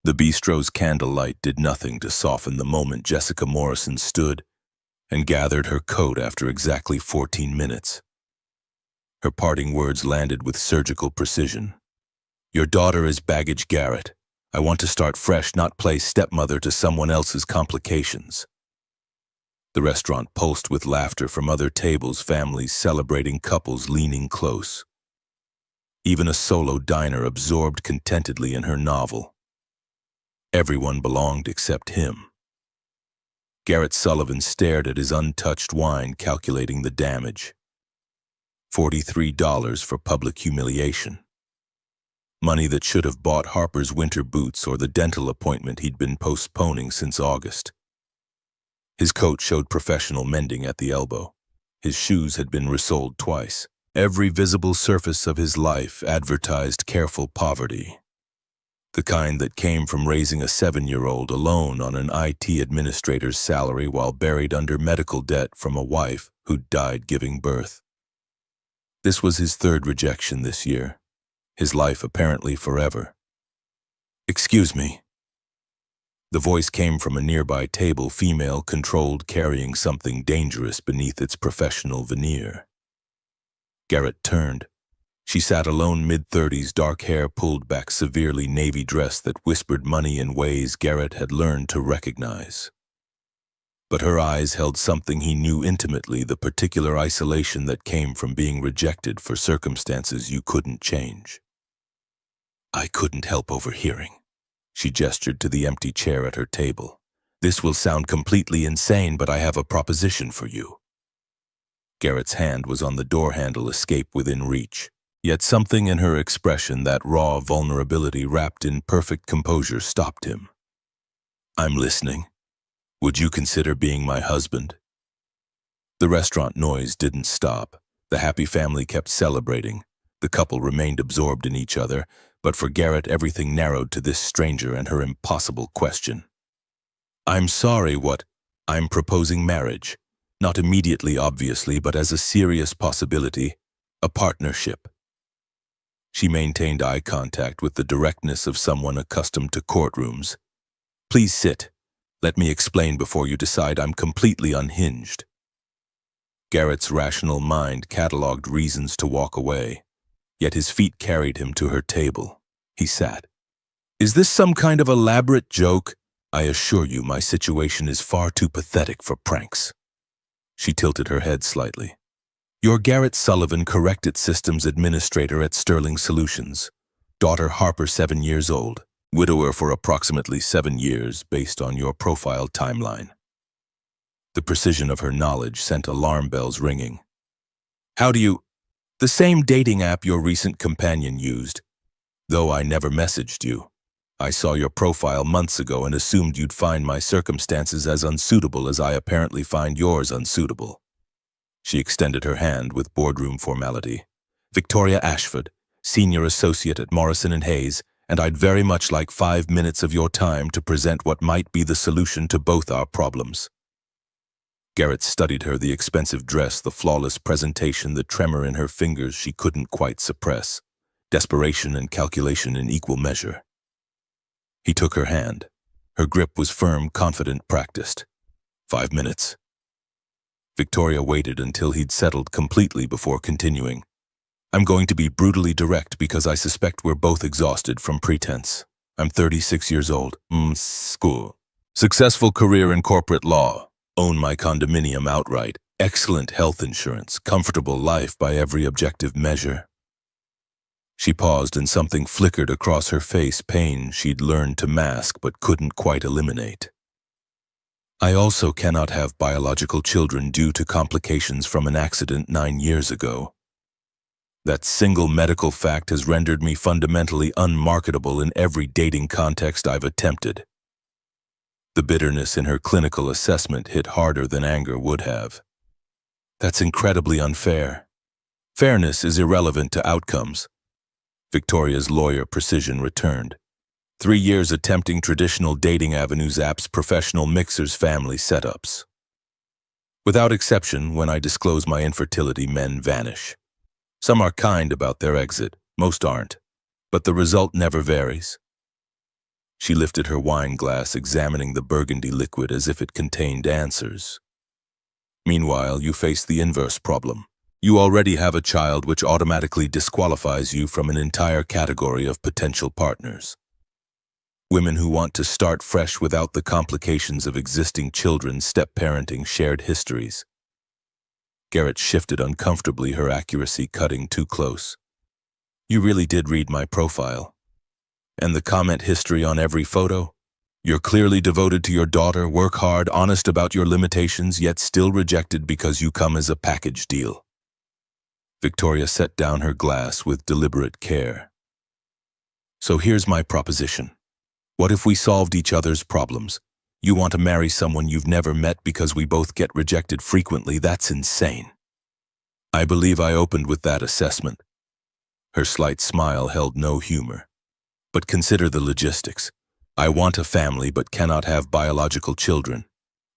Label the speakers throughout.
Speaker 1: The bistro's candlelight did nothing to soften the moment Jessica Morrison stood and gathered her coat after exactly 14 minutes. Her parting words landed with surgical precision. "Your daughter is baggage Garrett. I want to start fresh, not play stepmother to someone else's complications." The restaurant pulsed with laughter from other tables, families celebrating, couples leaning close. Even a solo diner absorbed contentedly in her novel. Everyone belonged except him. Garrett Sullivan stared at his untouched wine, calculating the damage. $43 for public humiliation. Money that should have bought Harper's winter boots or the dental appointment he'd been postponing since August. His coat showed professional mending at the elbow. His shoes had been resoled twice. Every visible surface of his life advertised careful poverty. The kind that came from raising a 7-year-old alone on an IT administrator's salary while buried under medical debt from a wife who'd died giving birth. This was his third rejection this year. His life apparently forever. "Excuse me." The voice came from a nearby table, female-controlled, carrying something dangerous beneath its professional veneer. Garrett turned. She sat alone, mid-30s, dark hair pulled back, severely navy dress that whispered money in ways Garrett had learned to recognize. But her eyes held something he knew intimately, the particular isolation that came from being rejected for circumstances you couldn't change. "I couldn't help overhearing." She gestured to the empty chair at her table. "This will sound completely insane, but I have a proposition for you." Garrett's hand was on the door handle, escape within reach. Yet something in her expression, that raw vulnerability wrapped in perfect composure, stopped him. "I'm listening. Would you consider being my husband?" The restaurant noise didn't stop. The happy family kept celebrating. The couple remained absorbed in each other, but for Garrett everything narrowed to this stranger and her impossible question. "I'm sorry, what? I'm proposing marriage. Not immediately, obviously, but as a serious possibility, a partnership." She maintained eye contact with the directness of someone accustomed to courtrooms. "Please sit. Let me explain before you decide. I'm completely unhinged." Garrett's rational mind cataloged reasons to walk away, yet his feet carried him to her table. He sat. "Is this some kind of elaborate joke? I assure you my situation is far too pathetic for pranks." She tilted her head slightly. "You're Garrett Sullivan, Corrected Systems Administrator at Sterling Solutions. Daughter Harper, 7 years old. Widower for approximately 7 years, based on your profile timeline." The precision of her knowledge sent alarm bells ringing. "How do you—" "The same dating app your recent companion used. Though I never messaged you. I saw your profile months ago and assumed you'd find my circumstances as unsuitable as I apparently find yours unsuitable." She extended her hand with boardroom formality. "Victoria Ashford, Senior Associate at Morrison & Hayes, and I'd very much like 5 minutes of your time to present what might be the solution to both our problems." Garrett studied her, the expensive dress, the flawless presentation, the tremor in her fingers she couldn't quite suppress. Desperation and calculation in equal measure. He took her hand. Her grip was firm, confident, practiced. 5 minutes. Victoria waited until he'd settled completely before continuing. "I'm going to be brutally direct because I suspect we're both exhausted from pretense. I'm 36 years old. School. Successful career in corporate law. Own my condominium outright. Excellent health insurance. Comfortable life by every objective measure." She paused and something flickered across her face, pain she'd learned to mask but couldn't quite eliminate. "I also cannot have biological children due to complications from an accident 9 years ago. That single medical fact has rendered me fundamentally unmarketable in every dating context I've attempted." The bitterness in her clinical assessment hit harder than anger would have. "That's incredibly unfair. Fairness is irrelevant to outcomes." Victoria's lawyer precision returned. 3 years attempting traditional dating avenues, apps, professional mixers, family setups. Without exception, when I disclose my infertility, men vanish. Some are kind about their exit, most aren't, but the result never varies. She lifted her wine glass, examining the burgundy liquid as if it contained answers. Meanwhile, you face the inverse problem. You already have a child, which automatically disqualifies you from an entire category of potential partners. Women who want to start fresh without the complications of existing children, step-parenting, shared histories. Garrett shifted uncomfortably, her accuracy cutting too close. You really did read my profile. And the comment history on every photo? You're clearly devoted to your daughter, work hard, honest about your limitations, yet still rejected because you come as a package deal. Victoria set down her glass with deliberate care. So here's my proposition. What if we solved each other's problems? You want to marry someone you've never met because we both get rejected frequently? That's insane. I believe I opened with that assessment. Her slight smile held no humor. But consider the logistics. I want a family but cannot have biological children.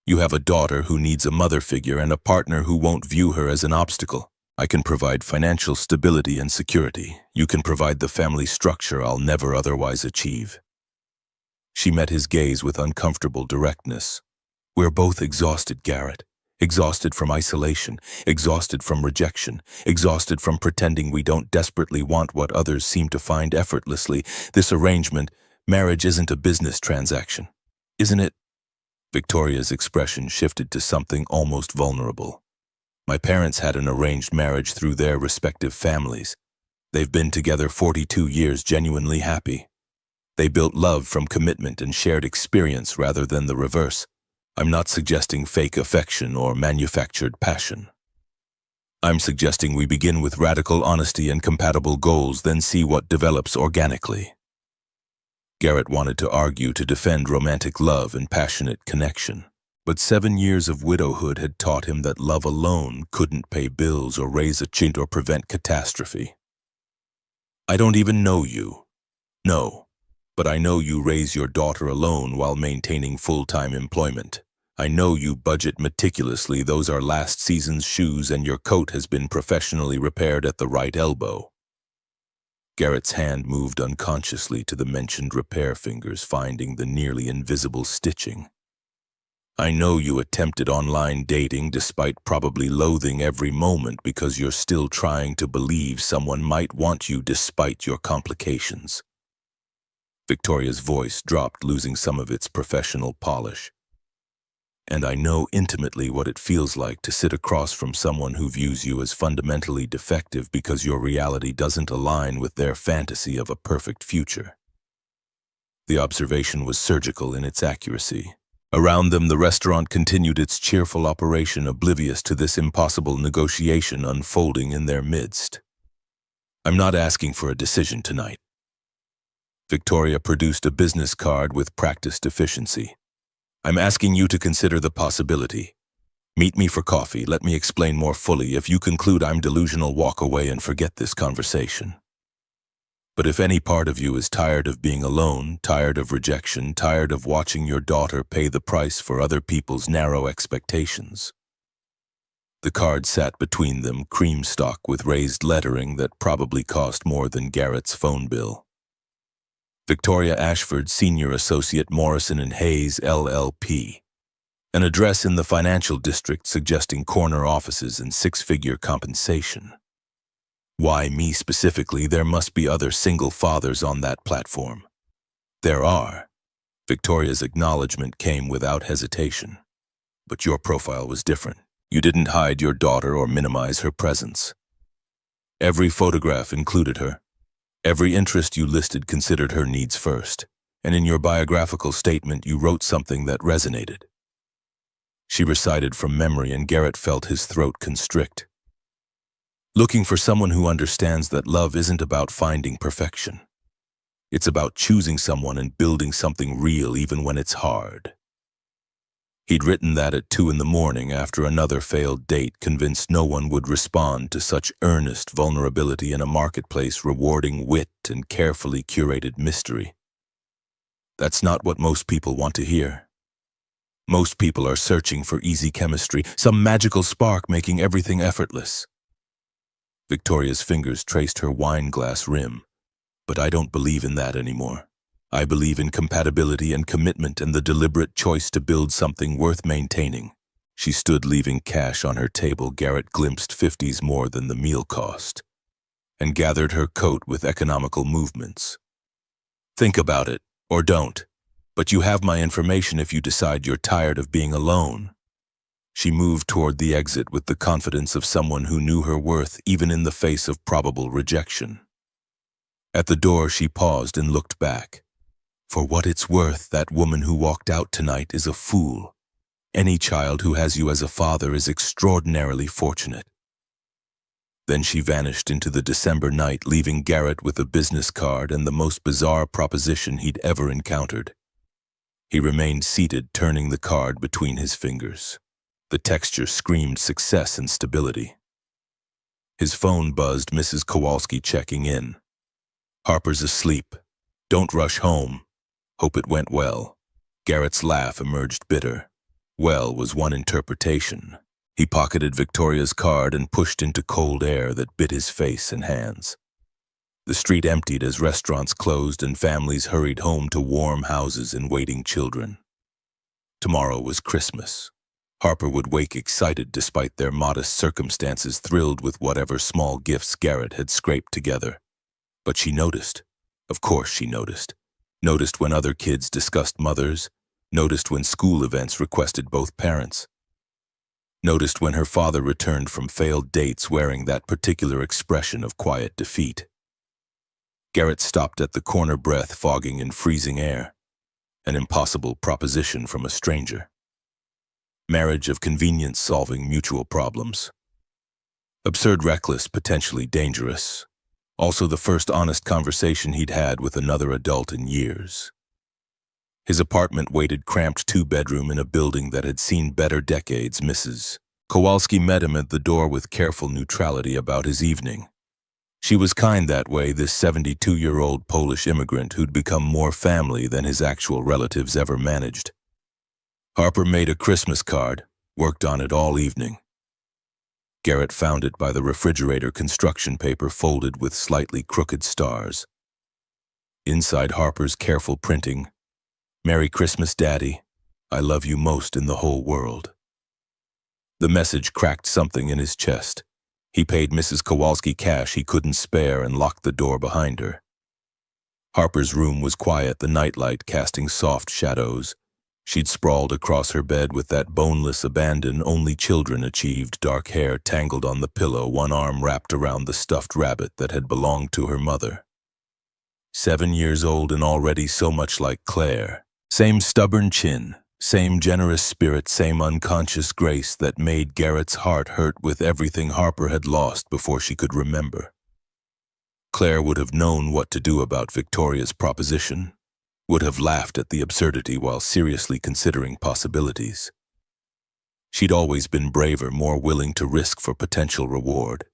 Speaker 1: You have a daughter who needs a mother figure and a partner who won't view her as an obstacle. I can provide financial stability and security. You can provide the family structure I'll never otherwise achieve. She met his gaze with uncomfortable directness. We're both exhausted, Garrett. Exhausted from isolation, exhausted from rejection, exhausted from pretending we don't desperately want what others seem to find effortlessly. This arrangement, marriage, isn't a business transaction, isn't it? Victoria's expression shifted to something almost vulnerable. My parents had an arranged marriage through their respective families. They've been together 42 years, genuinely happy. They built love from commitment and shared experience rather than the reverse. I'm not suggesting fake affection or manufactured passion. I'm suggesting we begin with radical honesty and compatible goals, then see what develops organically. Garrett wanted to argue to defend romantic love and passionate connection, but 7 years of widowhood had taught him that love alone couldn't pay bills or raise a child or prevent catastrophe. I don't even know you. No. But I know you raise your daughter alone while maintaining full-time employment. I know you budget meticulously. Those are last season's shoes, and your coat has been professionally repaired at the right elbow. Garrett's hand moved unconsciously to the mentioned repair fingers, finding the nearly invisible stitching. I know you attempted online dating despite probably loathing every moment because you're still trying to believe someone might want you despite your complications. Victoria's voice dropped, losing some of its professional polish. And I know intimately what it feels like to sit across from someone who views you as fundamentally defective because your reality doesn't align with their fantasy of a perfect future. The observation was surgical in its accuracy. Around them, the restaurant continued its cheerful operation, oblivious to this impossible negotiation unfolding in their midst. I'm not asking for a decision tonight. Victoria produced a business card with practiced efficiency. I'm asking you to consider the possibility. Meet me for coffee. Let me explain more fully. If you conclude I'm delusional, walk away and forget this conversation. But if any part of you is tired of being alone, tired of rejection, tired of watching your daughter pay the price for other people's narrow expectations. The card sat between them, cream stock with raised lettering that probably cost more than Garrett's phone bill. Victoria Ashford, Senior Associate, Morrison & Hayes, LLP. An address in the financial district suggesting corner offices and six-figure compensation. Why me specifically? There must be other single fathers on that platform. There are. Victoria's acknowledgement came without hesitation. But your profile was different. You didn't hide your daughter or minimize her presence. Every photograph included her. Every interest you listed considered her needs first, and in your biographical statement you wrote something that resonated. She recited from memory, and Garrett felt his throat constrict. Looking for someone who understands that love isn't about finding perfection. It's about choosing someone and building something real even when it's hard. He'd written that at 2 a.m. after another failed date, convinced no one would respond to such earnest vulnerability in a marketplace rewarding wit and carefully curated mystery. That's not what most people want to hear. Most people are searching for easy chemistry, some magical spark making everything effortless. Victoria's fingers traced her wine glass rim. But I don't believe in that anymore. I believe in compatibility and commitment and the deliberate choice to build something worth maintaining. She stood leaving cash on her table. Garrett glimpsed 50s more than the meal cost and gathered her coat with economical movements. Think about it, or don't, but you have my information if you decide you're tired of being alone. She moved toward the exit with the confidence of someone who knew her worth even in the face of probable rejection. At the door, she paused and looked back. For what it's worth, that woman who walked out tonight is a fool. Any child who has you as a father is extraordinarily fortunate. Then she vanished into the December night, leaving Garrett with a business card and the most bizarre proposition he'd ever encountered. He remained seated, turning the card between his fingers. The texture screamed success and stability. His phone buzzed, Mrs. Kowalski checking in. Harper's asleep. Don't rush home. Hope it went well. Garrett's laugh emerged bitter. Well was one interpretation. He pocketed Victoria's card and pushed into cold air that bit his face and hands. The street emptied as restaurants closed and families hurried home to warm houses and waiting children. Tomorrow was Christmas. Harper would wake excited despite their modest circumstances, thrilled with whatever small gifts Garrett had scraped together. But she noticed. Of course she noticed. Noticed when other kids discussed mothers. Noticed when school events requested both parents. Noticed when her father returned from failed dates wearing that particular expression of quiet defeat. Garrett stopped at the corner, breath fogging in freezing air. An impossible proposition from a stranger. Marriage of convenience, solving mutual problems. Absurd, reckless, potentially dangerous. Also the first honest conversation he'd had with another adult in years. His apartment waited, cramped two-bedroom in a building that had seen better decades. Mrs. Kowalski met him at the door with careful neutrality about his evening. She was kind that way, this 72-year-old Polish immigrant who'd become more family than his actual relatives ever managed. Harper made a Christmas card, worked on it all evening. Garrett found it by the refrigerator, construction paper folded with slightly crooked stars. Inside Harper's careful printing, "Merry Christmas, Daddy. I love you most in the whole world." The message cracked something in his chest. He paid Mrs. Kowalski cash he couldn't spare and locked the door behind her. Harper's room was quiet, the nightlight casting soft shadows. She'd sprawled across her bed with that boneless abandon only children achieved, dark hair tangled on the pillow, one arm wrapped around the stuffed rabbit that had belonged to her mother. 7 years old and already so much like Claire. Same stubborn chin, same generous spirit, same unconscious grace that made Garrett's heart hurt with everything Harper had lost before she could remember. Claire would have known what to do about Victoria's proposition, would have laughed at the absurdity while seriously considering possibilities. She'd always been braver, more willing to risk for potential reward.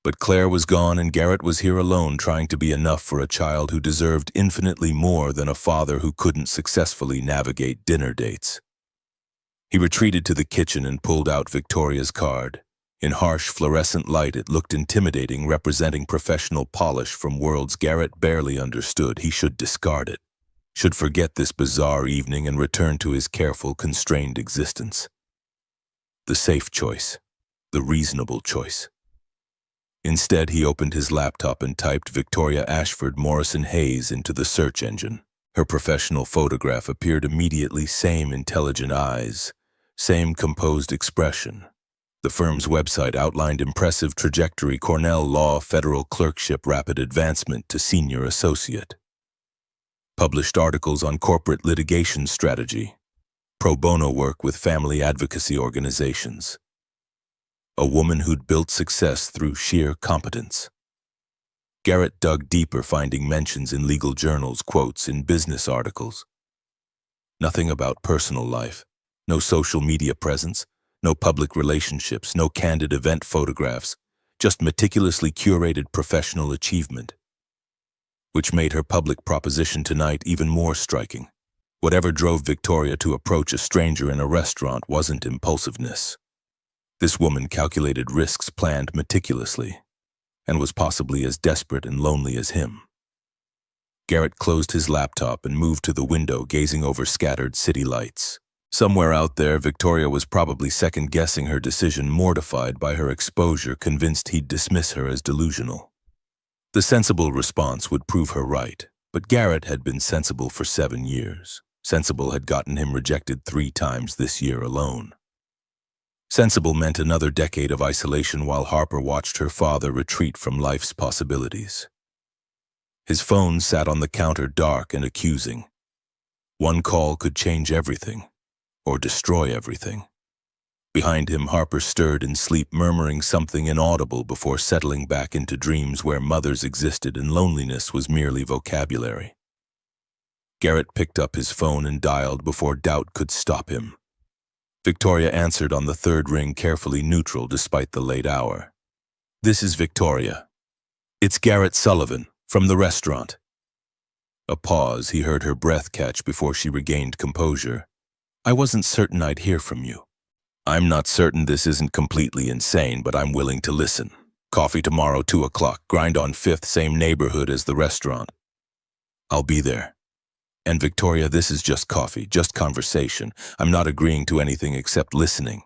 Speaker 1: But Claire was gone and Garrett was here alone, trying to be enough for a child who deserved infinitely more than a father who couldn't successfully navigate dinner dates. He retreated to the kitchen and pulled out Victoria's card. In harsh fluorescent light, it looked intimidating, representing professional polish from worlds Garrett barely understood. He should discard it, should forget this bizarre evening and return to his careful, constrained existence. The safe choice, the reasonable choice. Instead, he opened his laptop and typed Victoria Ashford Morrison Hayes into the search engine. Her professional photograph appeared immediately, same intelligent eyes, same composed expression. The firm's website outlined impressive trajectory: Cornell Law, federal clerkship, rapid advancement to senior associate. Published articles on corporate litigation strategy, pro bono work with family advocacy organizations. A woman who'd built success through sheer competence. Garrett dug deeper, finding mentions in legal journals, quotes in business articles. Nothing about personal life, no social media presence, no public relationships, no candid event photographs, just meticulously curated professional achievement. Which made her public proposition tonight even more striking. Whatever drove Victoria to approach a stranger in a restaurant wasn't impulsiveness. This woman calculated risks, planned meticulously, and was possibly as desperate and lonely as him. Garrett closed his laptop and moved to the window, gazing over scattered city lights. Somewhere out there, Victoria was probably second-guessing her decision, mortified by her exposure, convinced he'd dismiss her as delusional. The sensible response would prove her right, but Garrett had been sensible for 7 years. Sensible had gotten him rejected 3 times this year alone. Sensible meant another decade of isolation while Harper watched her father retreat from life's possibilities. His phone sat on the counter, dark and accusing. One call could change everything, or destroy everything. Behind him, Harper stirred in sleep, murmuring something inaudible before settling back into dreams where mothers existed and loneliness was merely vocabulary. Garrett picked up his phone and dialed before doubt could stop him. Victoria answered on the 3rd ring, carefully neutral despite the late hour. "This is Victoria. It's Garrett Sullivan, from the restaurant." A pause. He heard her breath catch before she regained composure. "I wasn't certain I'd hear from you." "I'm not certain this isn't completely insane, but I'm willing to listen. Coffee tomorrow, 2 o'clock. Grind on 5th, same neighborhood as the restaurant." "I'll be there." "And Victoria, this is just coffee, just conversation. I'm not agreeing to anything except listening."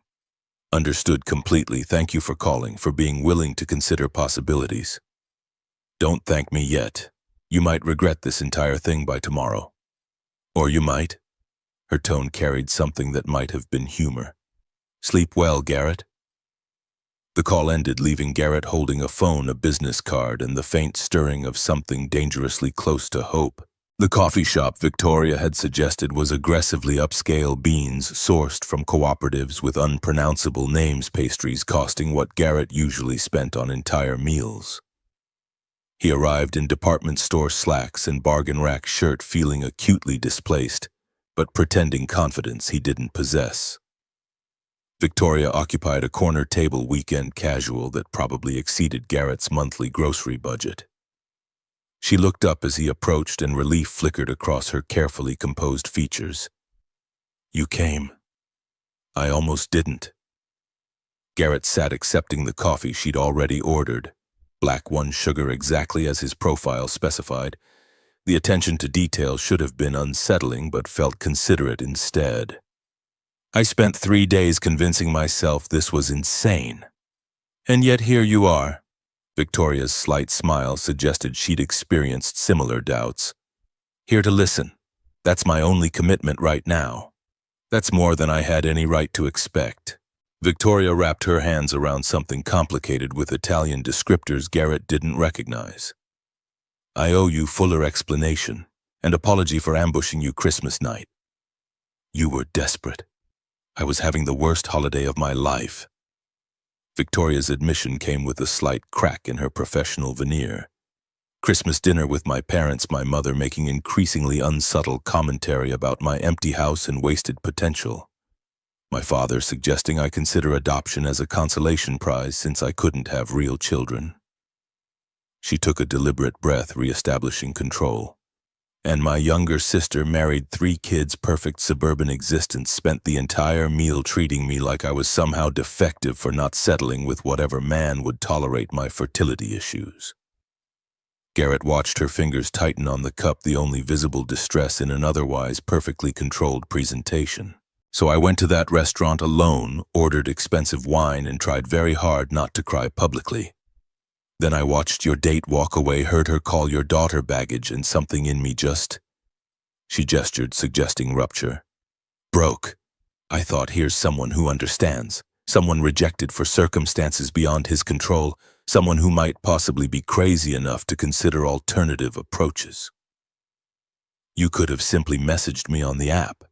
Speaker 1: "Understood completely. Thank you for calling, for being willing to consider possibilities." "Don't thank me yet. You might regret this entire thing by tomorrow." "Or you might." Her tone carried something that might have been humor. "Sleep well, Garrett." The call ended, leaving Garrett holding a phone, a business card, and the faint stirring of something dangerously close to hope. The coffee shop Victoria had suggested was aggressively upscale beans sourced from cooperatives with unpronounceable names, pastries costing what Garrett usually spent on entire meals. He arrived in department store slacks and bargain rack shirt, feeling acutely displaced, but pretending confidence he didn't possess. Victoria occupied a corner table, weekend casual, that probably exceeded Garrett's monthly grocery budget. She looked up as he approached, and relief flickered across her carefully composed features. "You came." "I almost didn't." Garrett sat accepting the coffee she'd already ordered. Black 1 sugar, exactly as his profile specified. The attention to detail should have been unsettling, but felt considerate instead. "I spent 3 days convincing myself this was insane. And yet here you are." Victoria's slight smile suggested she'd experienced similar doubts. "Here to listen. That's my only commitment right now." "That's more than I had any right to expect." Victoria wrapped her hands around something complicated with Italian descriptors Garrett didn't recognize. "I owe you fuller explanation, and apology for ambushing you Christmas night. You were desperate. I was having the worst holiday of my life." Victoria's admission came with a slight crack in her professional veneer. "Christmas dinner with my parents, my mother making increasingly unsubtle commentary about my empty house and wasted potential. My father suggesting I consider adoption as a consolation prize since I couldn't have real children." She took a deliberate breath, reestablishing control. "And my younger sister married 3 kids, perfect suburban existence, spent the entire meal treating me like I was somehow defective for not settling with whatever man would tolerate my fertility issues." Garrett watched her fingers tighten on the cup, the only visible distress in an otherwise perfectly controlled presentation. "So I went to that restaurant alone, ordered expensive wine, and tried very hard not to cry publicly. Then I watched your date walk away, heard her call your daughter baggage, and something in me just—" She gestured, suggesting rupture. "Broke. I thought, here's someone who understands, someone rejected for circumstances beyond his control, someone who might possibly be crazy enough to consider alternative approaches. You could have simply messaged me on the app.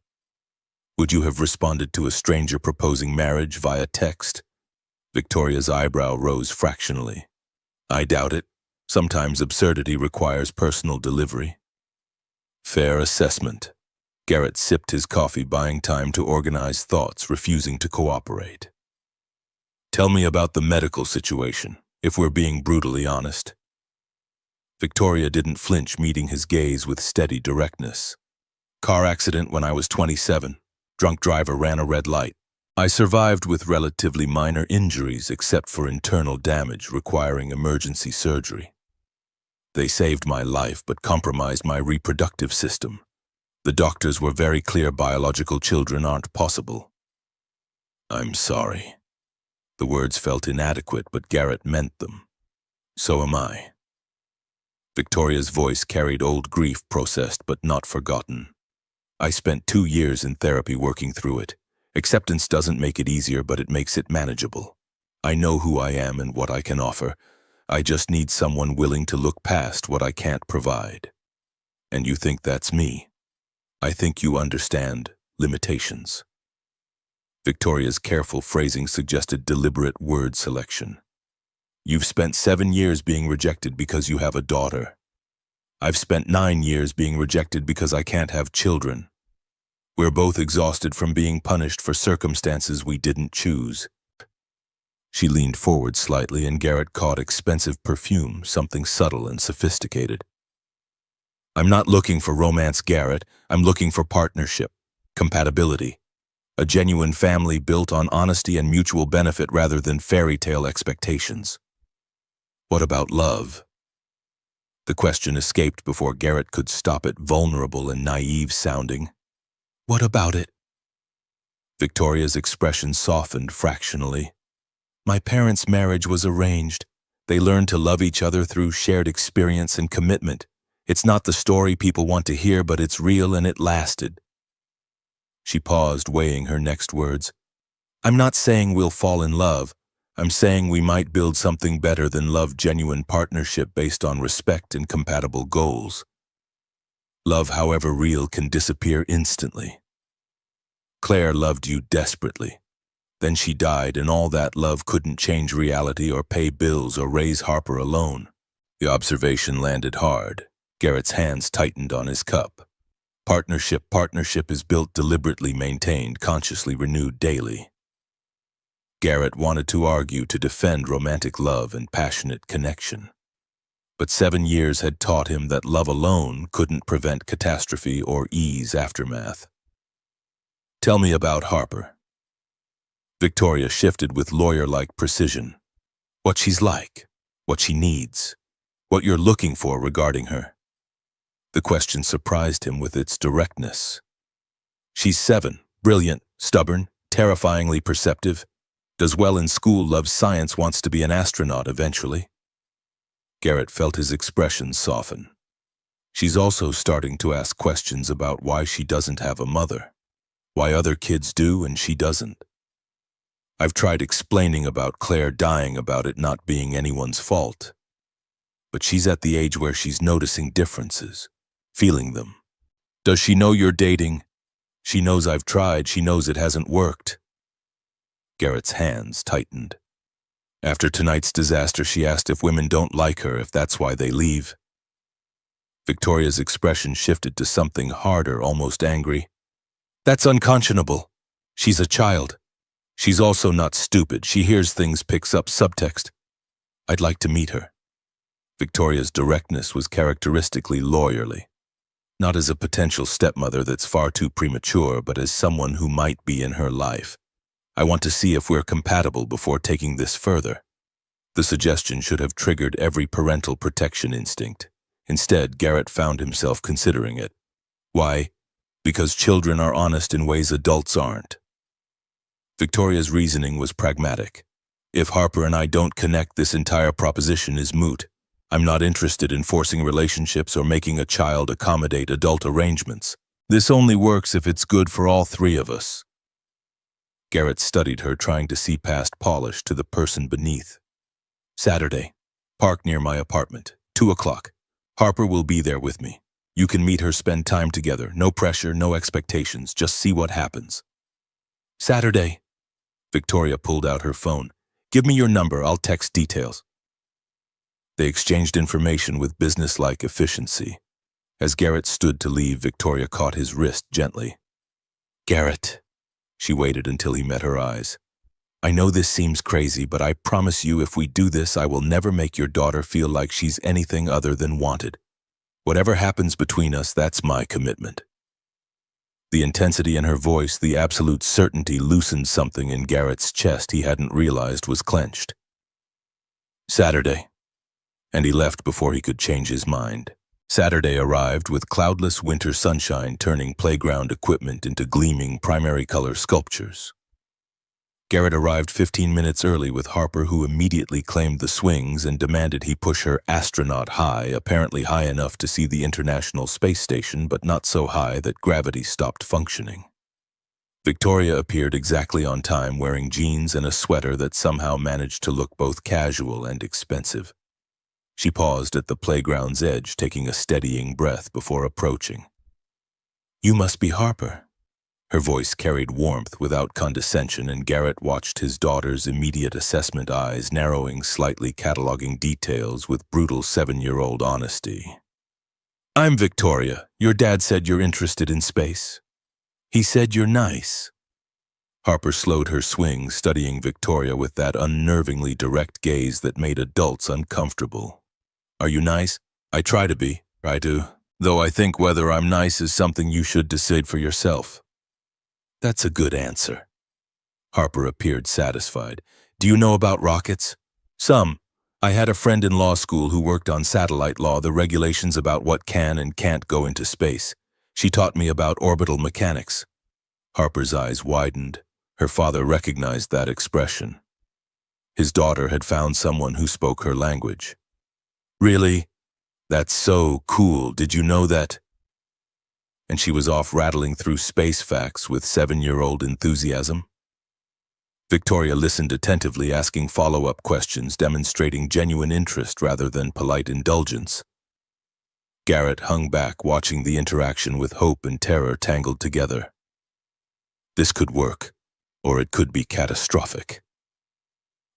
Speaker 1: Would you have responded to a stranger proposing marriage via text?" Victoria's eyebrow rose fractionally. "I doubt it. Sometimes absurdity requires personal delivery." "Fair assessment." Garrett sipped his coffee, buying time to organize thoughts, refusing to cooperate. "Tell me about the medical situation, if we're being brutally honest." Victoria didn't flinch, meeting his gaze with steady directness. "Car accident when I was 27. Drunk driver ran a red light. I survived with relatively minor injuries except for internal damage requiring emergency surgery." They saved my life but compromised my reproductive system. The doctors were very clear biological children aren't possible. I'm sorry. The words felt inadequate, but Garrett meant them. So am I. Victoria's voice carried old grief processed but not forgotten. I spent 2 years in therapy working through it. Acceptance doesn't make it easier, but it makes it manageable. I know who I am and what I can offer. I just need someone willing to look past what I can't provide. And you think that's me? I think you understand limitations. Victoria's careful phrasing suggested deliberate word selection. You've spent 7 years being rejected because you have a daughter. I've spent 9 years being rejected because I can't have children. We're both exhausted from being punished for circumstances we didn't choose. She leaned forward slightly, and Garrett caught expensive perfume, something subtle and sophisticated. I'm not looking for romance, Garrett. I'm looking for partnership, compatibility, a genuine family built on honesty and mutual benefit rather than fairy tale expectations. What about love? The question escaped before Garrett could stop it, vulnerable and naive sounding. What about it? Victoria's expression softened fractionally. My parents' marriage was arranged. They learned to love each other through shared experience and commitment. It's not the story people want to hear, but it's real and it lasted. She paused, weighing her next words. I'm not saying we'll fall in love. I'm saying we might build something better than love, genuine partnership based on respect and compatible goals. Love, however real, can disappear instantly. Claire loved you desperately. Then she died, and all that love couldn't change reality or pay bills or raise Harper alone. The observation landed hard. Garrett's hands tightened on his cup. Partnership is built, deliberately maintained, consciously renewed daily. Garrett wanted to argue, to defend romantic love and passionate connection. But 7 years had taught him that love alone couldn't prevent catastrophe or ease aftermath. Tell me about Harper. Victoria shifted with lawyer-like precision. What she's like, what she needs, what you're looking for regarding her. The question surprised him with its directness. She's 7, brilliant, stubborn, terrifyingly perceptive, does well in school, loves science, wants to be an astronaut eventually. Garrett felt his expression soften. She's also starting to ask questions about why she doesn't have a mother, why other kids do and she doesn't. I've tried explaining about Claire dying, about it not being anyone's fault. But she's at the age where she's noticing differences, feeling them. Does she know you're dating? She knows I've tried. She knows it hasn't worked. Garrett's hands tightened. After tonight's disaster, she asked if women don't like her, if that's why they leave. Victoria's expression shifted to something harder, almost angry. That's unconscionable. She's a child. She's also not stupid. She hears things, picks up subtext. I'd like to meet her. Victoria's directness was characteristically lawyerly. Not as a potential stepmother that's far too premature, but as someone who might be in her life. I want to see if we're compatible before taking this further. The suggestion should have triggered every parental protection instinct. Instead, Garrett found himself considering it. Why? Because children are honest in ways adults aren't. Victoria's reasoning was pragmatic. If Harper and I don't connect, this entire proposition is moot. I'm not interested in forcing relationships or making a child accommodate adult arrangements. This only works if it's good for all three of us. Garrett studied her, trying to see past polish to the person beneath. Saturday. Park near my apartment. 2 o'clock. Harper will be there with me. You can meet her, spend time together. No pressure, no expectations. Just see what happens. Saturday. Victoria pulled out her phone. Give me your number. I'll text details. They exchanged information with businesslike efficiency. As Garrett stood to leave, Victoria caught his wrist gently. Garrett. She waited until he met her eyes. I know this seems crazy, but I promise you if we do this, I will never make your daughter feel like she's anything other than wanted. Whatever happens between us, that's my commitment. The intensity in her voice, the absolute certainty, loosened something in Garrett's chest he hadn't realized was clenched. Saturday. and he left before he could change his mind. Saturday arrived with cloudless winter sunshine turning playground equipment into gleaming primary color sculptures. Garrett arrived 15 minutes early with Harper, who immediately claimed the swings and demanded he push her astronaut high, apparently high enough to see the International Space Station, but not so high that gravity stopped functioning. Victoria appeared exactly on time, wearing jeans and a sweater that somehow managed to look both casual and expensive. She paused at the playground's edge, taking a steadying breath before approaching. "You must be Harper." Her voice carried warmth without condescension, and Garrett watched his daughter's immediate assessment eyes narrowing slightly, cataloging details with brutal 7-year-old honesty. "I'm Victoria. Your dad said you're interested in space. He said you're nice." Harper slowed her swing, studying Victoria with that unnervingly direct gaze that made adults uncomfortable. "Are you nice? I try to be, though I think whether I'm nice is something you should decide for yourself." "That's a good answer." Harper appeared satisfied. "Do you know about rockets?" "Some. I had a friend in law school who worked on satellite law, the regulations about what can and can't go into space. She taught me about orbital mechanics." Harper's eyes widened. Her father recognized that expression. His daughter had found someone who spoke her language. "Really? That's so cool. Did you know that?" And she was off rattling through space facts with 7-year-old enthusiasm. Victoria listened attentively, asking follow-up questions, demonstrating genuine interest rather than polite indulgence. Garrett hung back, watching the interaction with hope and terror tangled together. This could work, or it could be catastrophic.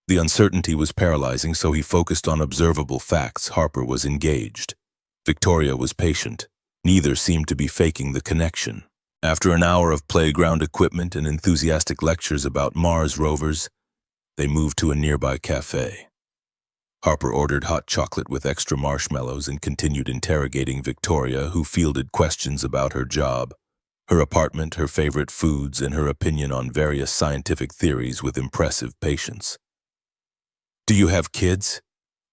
Speaker 1: The uncertainty was paralyzing, so he focused on observable facts. Harper was engaged. Victoria was patient. Neither seemed to be faking the connection. After an hour of playground equipment and enthusiastic lectures about Mars rovers, they moved to a nearby cafe. Harper ordered hot chocolate with extra marshmallows and continued interrogating Victoria, who fielded questions about her job, her apartment, her favorite foods, and her opinion on various scientific theories with impressive patience. "Do you have kids?"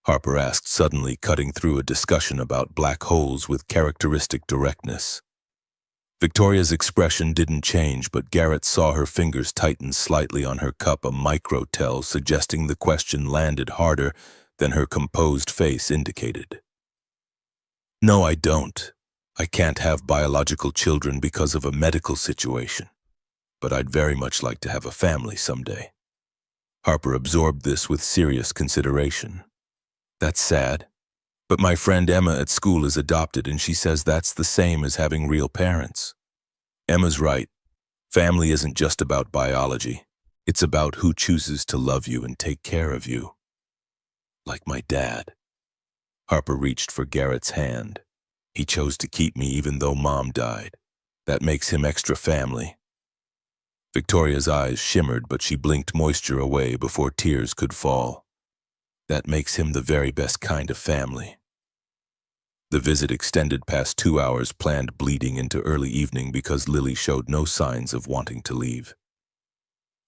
Speaker 1: Harper asked, suddenly cutting through a discussion about black holes with characteristic directness. Victoria's expression didn't change, but Garrett saw her fingers tighten slightly on her cup, a micro-tell suggesting the question landed harder than her composed face indicated. "No, I don't. I can't have biological children because of a medical situation, but I'd very much like to have a family someday." Harper absorbed this with serious consideration. "That's sad, but my friend Emma at school is adopted, and she says that's the same as having real parents." Emma's right. Family isn't just about biology. It's about who chooses to love you and take care of you. Like my dad. Harper reached for Garrett's hand. "He chose to keep me even though Mom died. That makes him extra family." Victoria's eyes shimmered, but she blinked moisture away before tears could fall. "That makes him the very best kind of family." The visit extended past 2 hours, planned bleeding into early evening because Lily showed no signs of wanting to leave.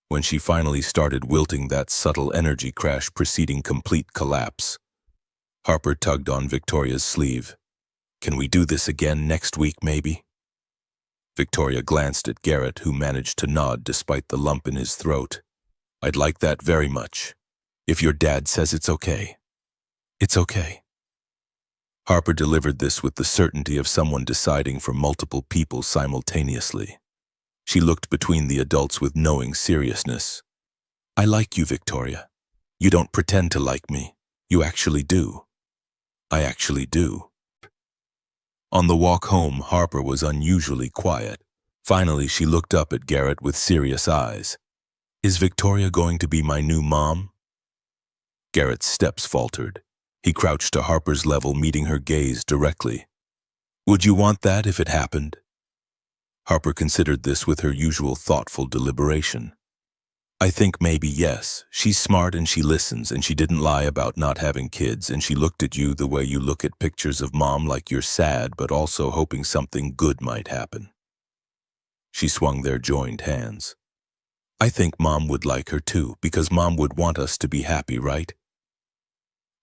Speaker 1: When she finally started wilting, that subtle energy crash preceding complete collapse. Harper tugged on Victoria's sleeve. "Can we do this again next week, maybe?" Victoria glanced at Garrett, who managed to nod despite the lump in his throat. "I'd like that very much. If your dad says it's okay." "It's okay." Harper delivered this with the certainty of someone deciding for multiple people simultaneously. She looked between the adults with knowing seriousness. "I like you, Victoria. You don't pretend to like me. You actually do." "I actually do." On the walk home, Harper was unusually quiet. Finally, she looked up at Garrett with serious eyes. "Is Victoria going to be my new mom?" Garrett's steps faltered. He crouched to Harper's level, meeting her gaze directly. "Would you want that if it happened?" Harper considered this with her usual thoughtful deliberation. "I think maybe yes. She's smart and she listens, and she didn't lie about not having kids, and she looked at you the way you look at pictures of Mom, like you're sad but also hoping something good might happen." She swung their joined hands. "I think Mom would like her too, because Mom would want us to be happy, right?"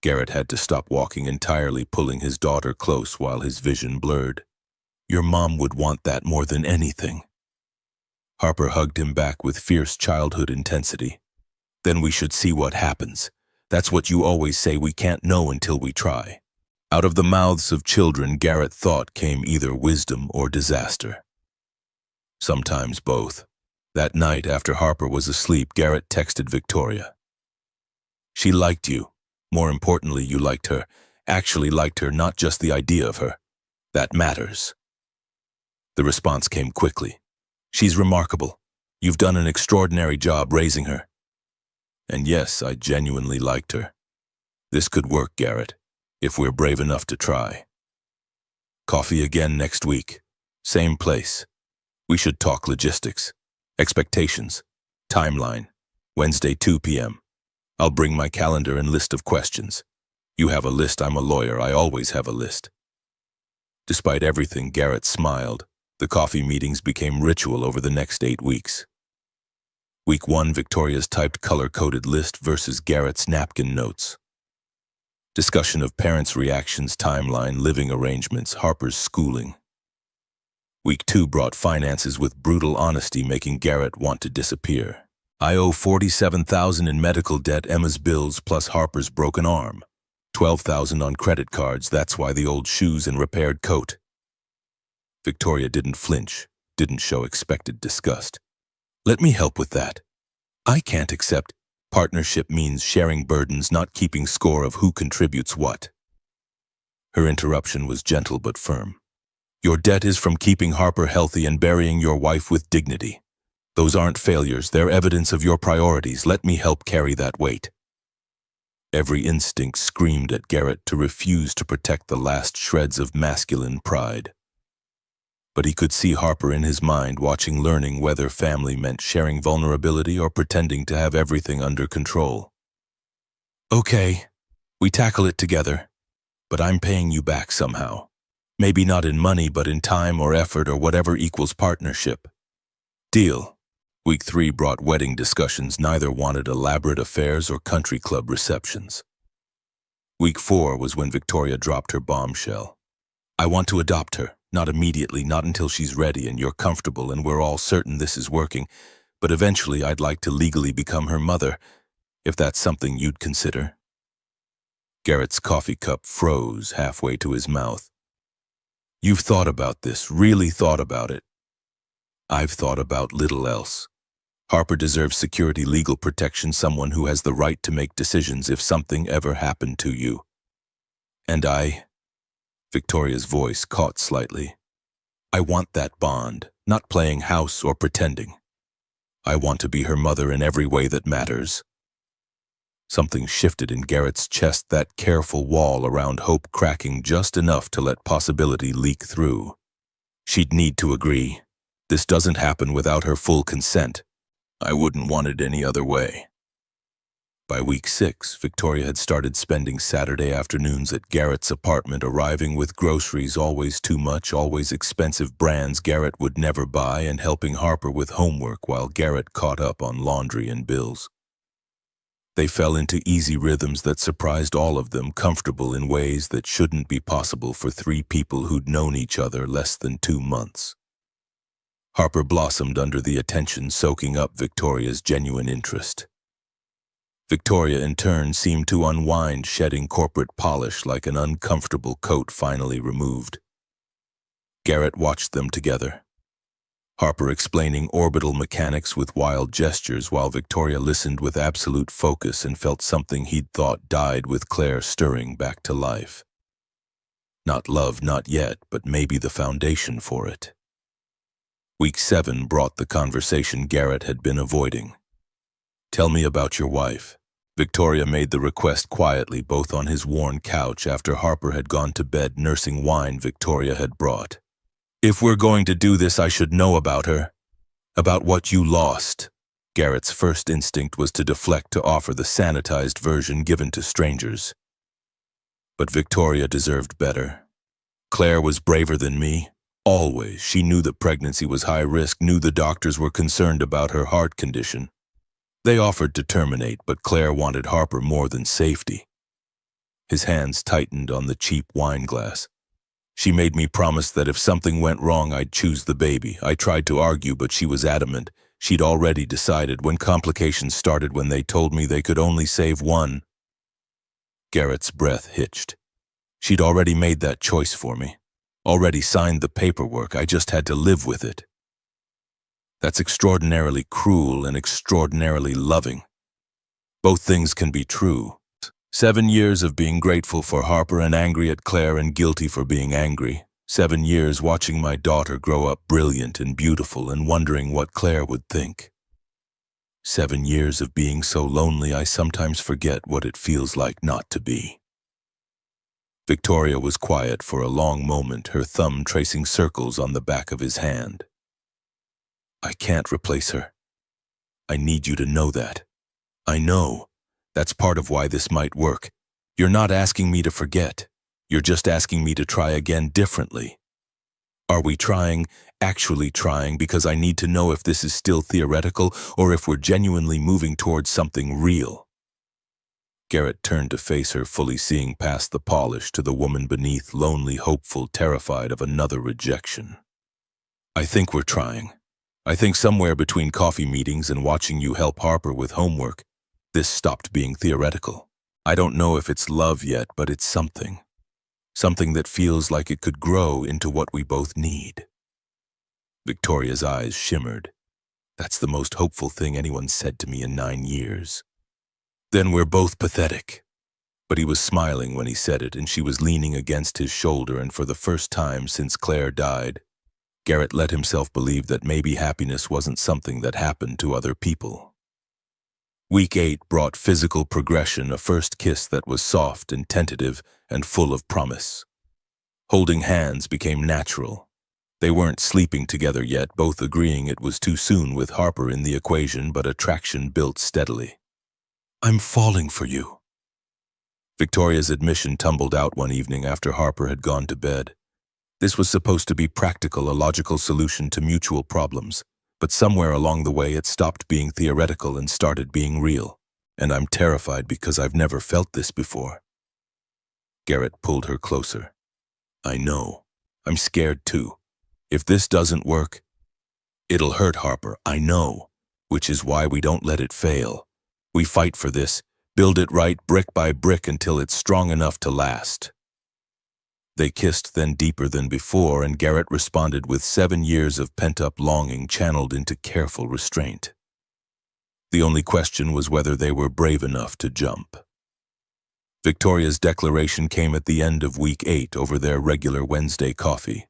Speaker 1: Garrett had to stop walking entirely, pulling his daughter close while his vision blurred. Your mom would want that more than anything. Harper hugged him back with fierce childhood intensity. Then we should see what happens. That's what you always say, we can't know until we try. Out of the mouths of children, Garrett thought, came either wisdom or disaster. Sometimes both. That night, after Harper was asleep, Garrett texted Victoria. She liked you. More importantly, you liked her. Actually liked her, not just the idea of her. That matters. The response came quickly. She's remarkable. You've done an extraordinary job raising her. And yes, I genuinely liked her. This could work, Garrett, if we're brave enough to try. Coffee again next week. Same place. We should talk logistics, expectations, timeline. Wednesday, 2 p.m. I'll bring my calendar and list of questions. You have a list, I'm a lawyer, I always have a list. Despite everything, Garrett smiled. The coffee meetings became ritual over the next 8 weeks. Week 1, Victoria's typed color-coded list versus Garrett's napkin notes. Discussion of parents' reactions, timeline, living arrangements, Harper's schooling. Week 2 brought finances with brutal honesty, making Garrett want to disappear. I owe $47,000 in medical debt, Emma's bills plus Harper's broken arm. $12,000 on credit cards, that's why the old shoes and repaired coat. Victoria didn't flinch, didn't show expected disgust. Let me help with that. I can't accept. Partnership means sharing burdens, not keeping score of who contributes what. Her interruption was gentle but firm. Your debt is from keeping Harper healthy and burying your wife with dignity. Those aren't failures, they're evidence of your priorities. Let me help carry that weight. Every instinct screamed at Garrett to refuse to protect the last shreds of masculine pride. But he could see Harper in his mind, watching, learning whether family meant sharing vulnerability or pretending to have everything under control. Okay, we tackle it together, but I'm paying you back somehow. Maybe not in money, but in time or effort or whatever equals partnership. Deal. Week 3 brought wedding discussions. Neither wanted elaborate affairs or country club receptions. Week 4 was when Victoria dropped her bombshell. I want to adopt her. Not immediately, not until she's ready and you're comfortable and we're all certain this is working, but eventually I'd like to legally become her mother, if that's something you'd consider. Garrett's coffee cup froze halfway to his mouth. You've thought about this, really thought about it. I've thought about little else. Harper deserves security, legal protection, someone who has the right to make decisions if something ever happened to you. And Victoria's voice caught slightly. I want that bond, not playing house or pretending. I want to be her mother in every way that matters. Something shifted in Garrett's chest, that careful wall around hope cracking just enough to let possibility leak through. She'd need to agree. This doesn't happen without her full consent. I wouldn't want it any other way. By week 6, Victoria had started spending Saturday afternoons at Garrett's apartment, arriving with groceries, always too much, always expensive brands Garrett would never buy, and helping Harper with homework while Garrett caught up on laundry and bills. They fell into easy rhythms that surprised all of them, comfortable in ways that shouldn't be possible for 3 people who'd known each other less than 2 months. Harper blossomed under the attention, soaking up Victoria's genuine interest. Victoria, in turn, seemed to unwind, shedding corporate polish like an uncomfortable coat finally removed. Garrett watched them together. Harper explaining orbital mechanics with wild gestures while Victoria listened with absolute focus and felt something he'd thought died with Claire stirring back to life. Not love, not yet, but maybe the foundation for it. Week 7 brought the conversation Garrett had been avoiding. Tell me about your wife. Victoria made the request quietly, both on his worn couch after Harper had gone to bed nursing wine Victoria had brought. If we're going to do this, I should know about her. About what you lost. Garrett's first instinct was to deflect, to offer the sanitized version given to strangers. But Victoria deserved better. Claire was braver than me. Always. She knew that pregnancy was high risk, knew the doctors were concerned about her heart condition. They offered to terminate, but Claire wanted Harper more than safety. His hands tightened on the cheap wine glass. She made me promise that if something went wrong, I'd choose the baby. I tried to argue, but she was adamant. She'd already decided when complications started when they told me they could only save one. Garrett's breath hitched. She'd already made that choice for me. Already signed the paperwork. I just had to live with it. That's extraordinarily cruel and extraordinarily loving. Both things can be true. 7 years of being grateful for Harper and angry at Claire and guilty for being angry. 7 years watching my daughter grow up brilliant and beautiful and wondering what Claire would think. 7 years of being so lonely I sometimes forget what it feels like not to be. Victoria was quiet for a long moment, her thumb tracing circles on the back of his hand. I can't replace her. I need you to know that. I know. That's part of why this might work. You're not asking me to forget. You're just asking me to try again differently. Are we trying, actually trying, because I need to know if this is still theoretical or if we're genuinely moving towards something real? Garrett turned to face her, fully seeing past the polish to the woman beneath, lonely, hopeful, terrified of another rejection. I think we're trying. I think somewhere between coffee meetings and watching you help Harper with homework, this stopped being theoretical. I don't know if it's love yet, but it's something. Something that feels like it could grow into what we both need. Victoria's eyes shimmered. That's the most hopeful thing anyone said to me in 9 years. Then we're both pathetic. But he was smiling when he said it, and she was leaning against his shoulder, and for the first time since Claire died, Garrett let himself believe that maybe happiness wasn't something that happened to other people. Week 8 brought physical progression, a first kiss that was soft and tentative and full of promise. Holding hands became natural. They weren't sleeping together yet, both agreeing it was too soon with Harper in the equation, but attraction built steadily. I'm falling for you. Victoria's admission tumbled out one evening after Harper had gone to bed. This was supposed to be practical, a logical solution to mutual problems. But somewhere along the way it stopped being theoretical and started being real. And I'm terrified because I've never felt this before. Garrett pulled her closer. I know. I'm scared too. If this doesn't work, it'll hurt Harper, I know. Which is why we don't let it fail. We fight for this, build it right brick by brick until it's strong enough to last. They kissed, then deeper than before, and Garrett responded with 7 years of pent-up longing channeled into careful restraint. The only question was whether they were brave enough to jump. Victoria's declaration came at the end of week 8 over their regular Wednesday coffee.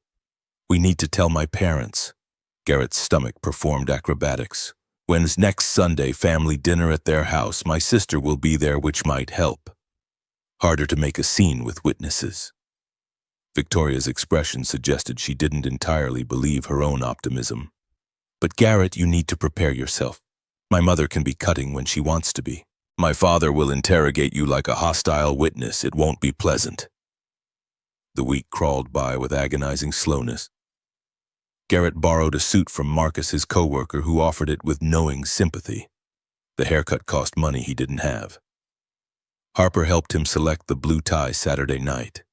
Speaker 1: We need to tell my parents. Garrett's stomach performed acrobatics. When's next Sunday family dinner at their house? My sister will be there, which might help. Harder to make a scene with witnesses. Victoria's expression suggested she didn't entirely believe her own optimism. But Garrett, you need to prepare yourself. My mother can be cutting when she wants to be. My father will interrogate you like a hostile witness. It won't be pleasant. The week crawled by with agonizing slowness. Garrett borrowed a suit from Marcus, his co-worker, who offered it with knowing sympathy. The haircut cost money he didn't have. Harper helped him select the blue tie Saturday night.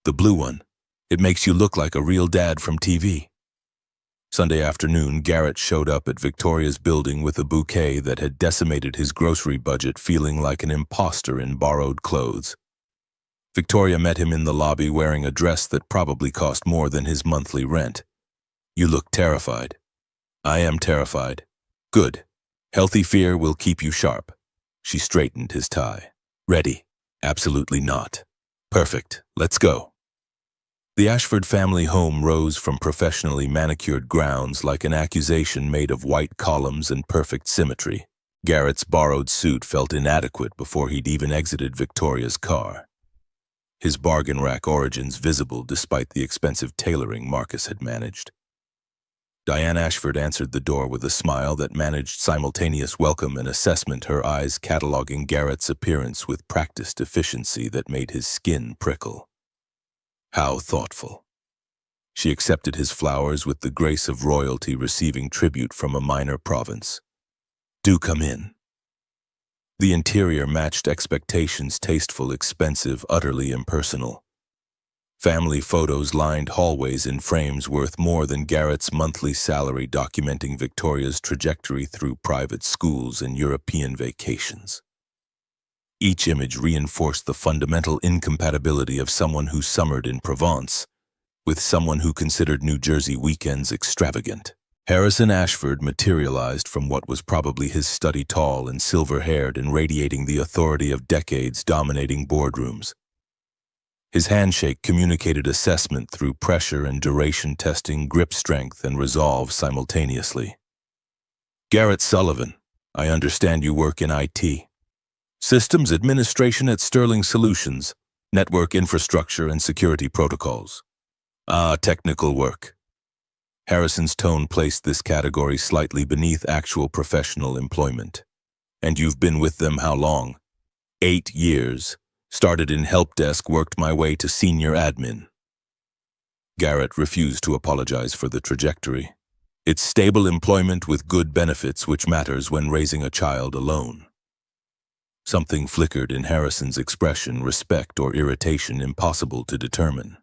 Speaker 1: The blue one. It makes you look like a real dad from TV. Sunday afternoon, Garrett showed up at Victoria's building with a bouquet that had decimated his grocery budget, feeling like an imposter in borrowed clothes. Victoria met him in the lobby wearing a dress that probably cost more than his monthly rent. You look terrified. I am terrified. Good. Healthy fear will keep you sharp. She straightened his tie. Ready? Absolutely not. Perfect. Let's go. The Ashford family home rose from professionally manicured grounds like an accusation made of white columns and perfect symmetry. Garrett's borrowed suit felt inadequate before he'd even exited Victoria's car. His bargain rack origins visible despite the expensive tailoring Marcus had managed. Diane Ashford answered the door with a smile that managed simultaneous welcome and assessment, her eyes cataloging Garrett's appearance with practiced efficiency that made his skin prickle. How thoughtful. She accepted his flowers with the grace of royalty receiving tribute from a minor province. Do come in. The interior matched expectations: tasteful, expensive, utterly impersonal. Family photos lined hallways in frames worth more than Garrett's monthly salary, documenting Victoria's trajectory through private schools and European vacations. Each image reinforced the fundamental incompatibility of someone who summered in Provence with someone who considered New Jersey weekends extravagant. Harrison Ashford materialized from what was probably his study, tall and silver-haired and radiating the authority of decades dominating boardrooms. His handshake communicated assessment through pressure and duration, testing grip strength and resolve simultaneously. Garrett Sullivan, I understand you work in IT. Systems administration at Sterling Solutions, network infrastructure and security protocols. Technical work. Harrison's tone placed this category slightly beneath actual professional employment. And you've been with them how long? 8 years. Started in help desk, worked my way to senior admin. Garrett refused to apologize for the trajectory. It's stable employment with good benefits, which matters when raising a child alone. Something flickered in Harrison's expression, respect or irritation, impossible to determine.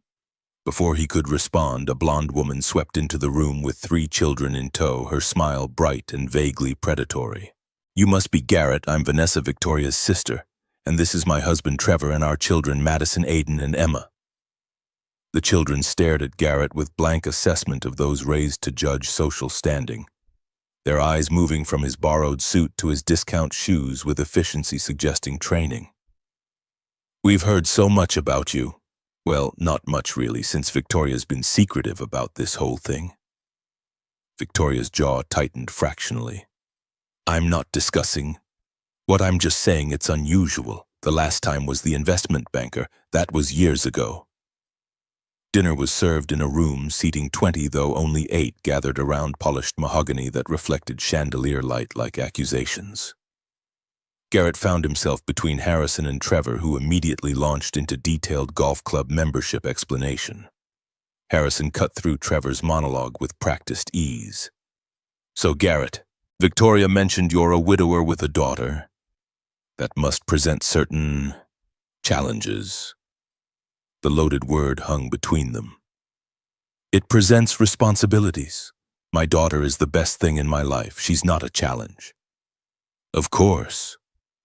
Speaker 1: Before he could respond, a blonde woman swept into the room with 3 children in tow, her smile bright and vaguely predatory. You must be Garrett. I'm Vanessa, Victoria's sister. And this is my husband Trevor and our children Madison, Aiden, and Emma. The children stared at Garrett with blank assessment of those raised to judge social standing, their eyes moving from his borrowed suit to his discount shoes with efficiency suggesting training. We've heard so much about you. Well, not much really, since Victoria's been secretive about this whole thing. Victoria's jaw tightened fractionally. I'm not discussing. What I'm just saying, it's unusual. The last time was the investment banker. That was years ago. Dinner was served in a room seating 20, though only 8 gathered around polished mahogany that reflected chandelier light like accusations. Garrett found himself between Harrison and Trevor, who immediately launched into detailed golf club membership explanation. Harrison cut through Trevor's monologue with practiced ease. So Garrett, Victoria mentioned you're a widower with a daughter. That must present certain challenges. The loaded word hung between them. It presents responsibilities. My daughter is the best thing in my life. She's not a challenge. Of course.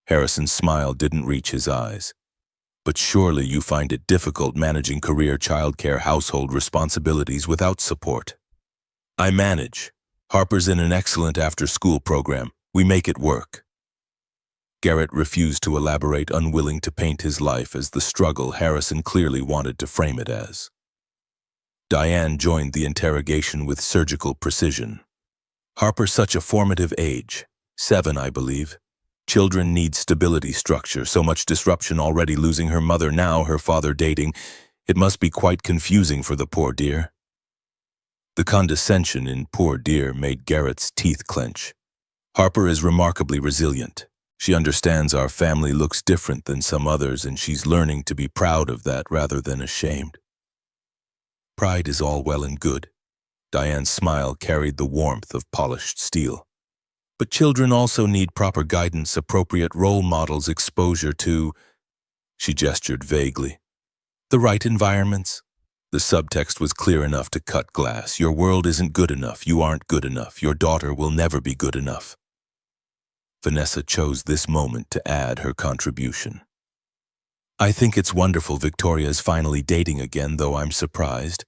Speaker 1: Harrison's smile didn't reach his eyes. But surely you find it difficult managing career, childcare, household responsibilities without support. I manage. Harper's in an excellent after-school program. We make it work. Garrett refused to elaborate, unwilling to paint his life as the struggle Harrison clearly wanted to frame it as. Diane joined the interrogation with surgical precision. Harper, such a formative age. 7, I believe. Children need stability, structure, so much disruption already, losing her mother, now her father dating. It must be quite confusing for the poor dear. The condescension in poor dear made Garrett's teeth clench. Harper is remarkably resilient. She understands our family looks different than some others, and she's learning to be proud of that rather than ashamed. Pride is all well and good. Diane's smile carried the warmth of polished steel. But children also need proper guidance, appropriate role models, exposure to, she gestured vaguely, the right environments. The subtext was clear enough to cut glass. Your world isn't good enough. You aren't good enough. Your daughter will never be good enough. Vanessa chose this moment to add her contribution. I think it's wonderful Victoria is finally dating again, though I'm surprised.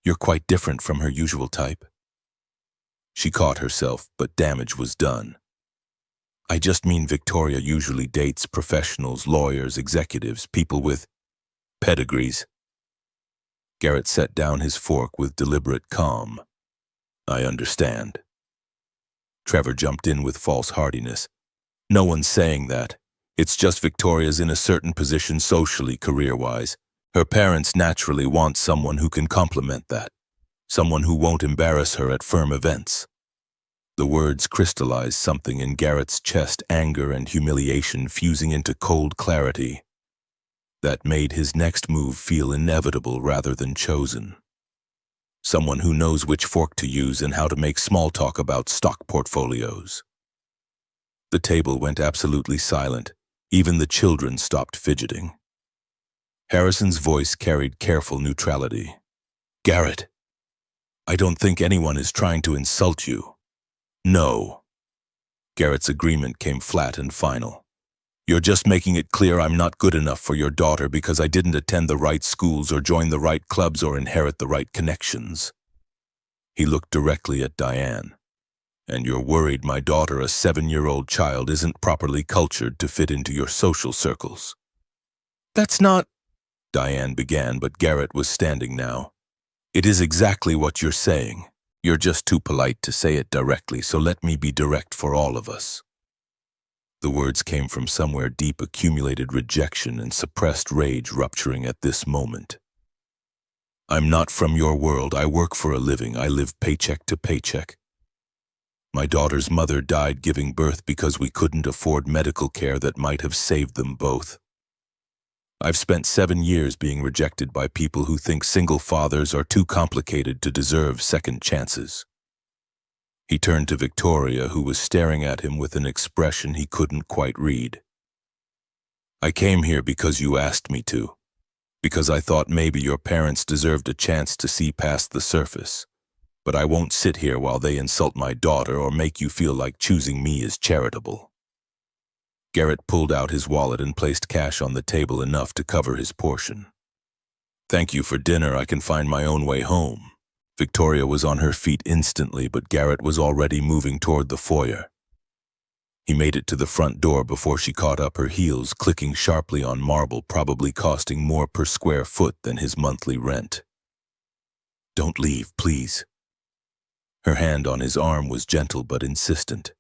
Speaker 1: You're quite different from her usual type. She caught herself, but damage was done. I just mean Victoria usually dates professionals, lawyers, executives, people with pedigrees. Garrett set down his fork with deliberate calm. I understand. Trevor jumped in with false hardiness. No one's saying that. It's just Victoria's in a certain position socially, career-wise. Her parents naturally want someone who can complement that. Someone who won't embarrass her at firm events. The words crystallized something in Garrett's chest, anger and humiliation fusing into cold clarity. That made his next move feel inevitable rather than chosen. Someone who knows which fork to use and how to make small talk about stock portfolios. The table went absolutely silent. Even the children stopped fidgeting. Harrison's voice carried careful neutrality. Garrett, I don't think anyone is trying to insult you. No. Garrett's agreement came flat and final. You're just making it clear I'm not good enough for your daughter because I didn't attend the right schools or join the right clubs or inherit the right connections. He looked directly at Diane. And you're worried my daughter, a 7-year-old child, isn't properly cultured to fit into your social circles. That's not... Diane began, but Garrett was standing now. It is exactly what you're saying. You're just too polite to say it directly, so let me be direct for all of us. The words came from somewhere deep, accumulated rejection and suppressed rage rupturing at this moment. I'm not from your world. I work for a living. I live paycheck to paycheck. My daughter's mother died giving birth because we couldn't afford medical care that might have saved them both. I've spent 7 years being rejected by people who think single fathers are too complicated to deserve second chances. He turned to Victoria, who was staring at him with an expression he couldn't quite read. I came here because you asked me to, because I thought maybe your parents deserved a chance to see past the surface. But I won't sit here while they insult my daughter or make you feel like choosing me is charitable. Garrett pulled out his wallet and placed cash on the table, enough to cover his portion. Thank you for dinner. I can find my own way home. Victoria was on her feet instantly, but Garrett was already moving toward the foyer. He made it to the front door before she caught up, her heels clicking sharply on marble, probably costing more per square foot than his monthly rent. Don't leave, please. Her hand on his arm was gentle but insistent.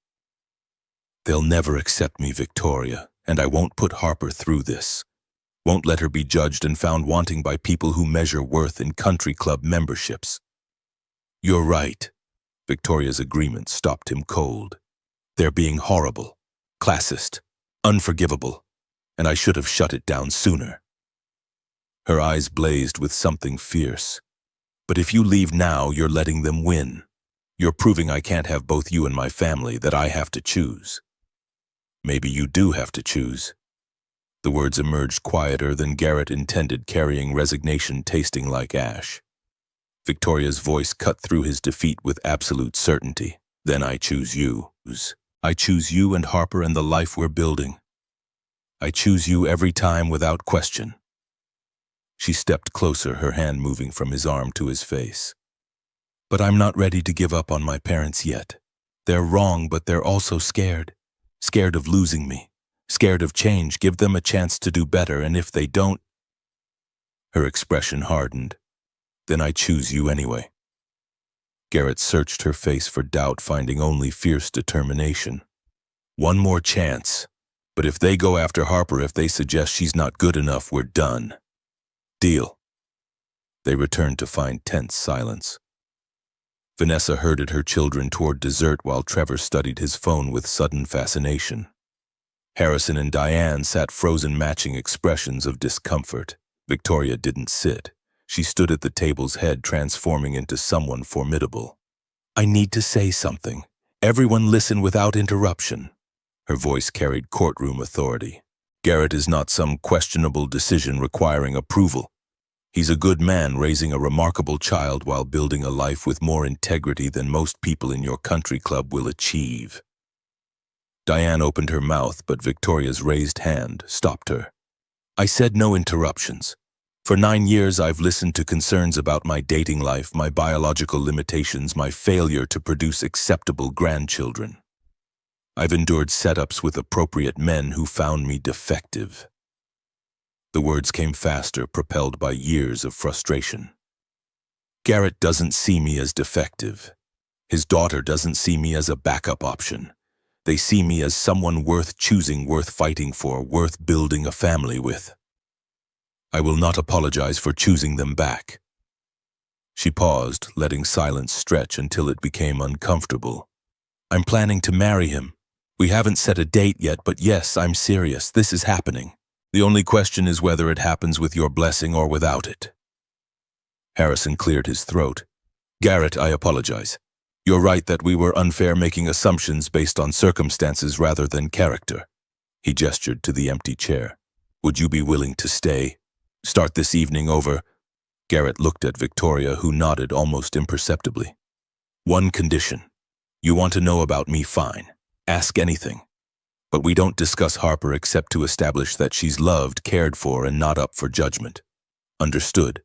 Speaker 1: They'll never accept me, Victoria, and I won't put Harper through this. Won't let her be judged and found wanting by people who measure worth in country club memberships. You're right. Victoria's agreement stopped him cold. They're being horrible, classist, unforgivable, and I should have shut it down sooner. Her eyes blazed with something fierce. But if you leave now, you're letting them win. You're proving I can't have both you and my family, that I have to choose. Maybe you do have to choose. The words emerged quieter than Garrett intended, carrying resignation tasting like ash. Victoria's voice cut through his defeat with absolute certainty. Then I choose you. I choose you and Harper and the life we're building. I choose you every time without question. She stepped closer, her hand moving from his arm to his face. But I'm not ready to give up on my parents yet. They're wrong, but they're also scared. Scared of losing me. Scared of change. Give them a chance to do better, and if they don't... Her expression hardened. Then I choose you anyway. Garrett searched her face for doubt, finding only fierce determination. One more chance. But if they go after Harper, if they suggest she's not good enough, we're done. Deal. They returned to find tense silence. Vanessa herded her children toward dessert while Trevor studied his phone with sudden fascination. Harrison and Diane sat frozen, matching expressions of discomfort. Victoria didn't sit. She stood at the table's head, transforming into someone formidable. I need to say something. Everyone listen without interruption. Her voice carried courtroom authority. Garrett is not some questionable decision requiring approval. He's a good man raising a remarkable child while building a life with more integrity than most people in your country club will achieve. Diane opened her mouth, but Victoria's raised hand stopped her. I said no interruptions. For 9 years, I've listened to concerns about my dating life, my biological limitations, my failure to produce acceptable grandchildren. I've endured setups with appropriate men who found me defective. The words came faster, propelled by years of frustration. Garrett doesn't see me as defective. His daughter doesn't see me as a backup option. They see me as someone worth choosing, worth fighting for, worth building a family with. I will not apologize for choosing them back. She paused, letting silence stretch until it became uncomfortable. I'm planning to marry him. We haven't set a date yet, but yes, I'm serious. This is happening. The only question is whether it happens with your blessing or without it. Harrison cleared his throat. Garrett, I apologize. You're right that we were unfair, making assumptions based on circumstances rather than character. He gestured to the empty chair. Would you be willing to stay? Start this evening over? Garrett looked at Victoria, who nodded almost imperceptibly. One condition. You want to know about me, fine. Ask anything. But we don't discuss Harper except to establish that she's loved, cared for, and not up for judgment. Understood?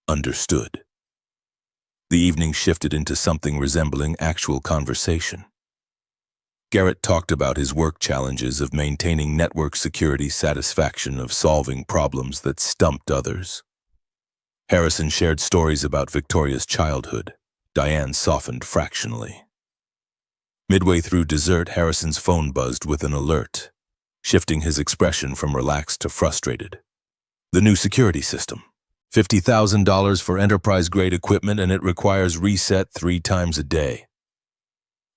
Speaker 1: Understood. The evening shifted into something resembling actual conversation. Garrett talked about his work challenges of maintaining network security, satisfaction of solving problems that stumped others. Harrison shared stories about Victoria's childhood. Diane softened fractionally. Midway through dessert, Harrison's phone buzzed with an alert, shifting his expression from relaxed to frustrated. The new security system. $50,000 for enterprise-grade equipment, and it requires reset 3 times a day.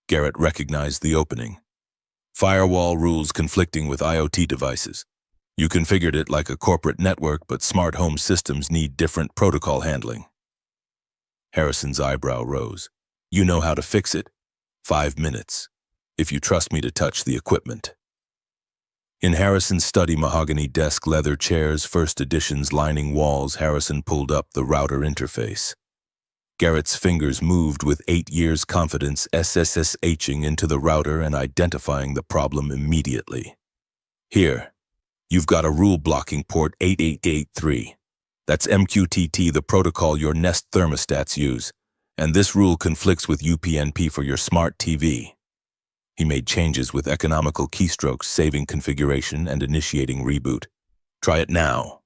Speaker 1: Garrett recognized the opening. Firewall rules conflicting with IoT devices. You configured it like a corporate network, but smart home systems need different protocol handling. Harrison's eyebrow rose. You know how to fix it. 5 minutes, if you trust me to touch the equipment. In Harrison's study, mahogany desk, leather chairs, first editions lining walls, Harrison pulled up the router interface. Garrett's fingers moved with 8 years' confidence, SSSHing into the router and identifying the problem immediately. Here, you've got a rule-blocking port 8883. That's MQTT, the protocol your Nest thermostats use. And this rule conflicts with UPnP for your smart TV. He made changes with economical keystrokes, saving configuration and initiating reboot. Try it now.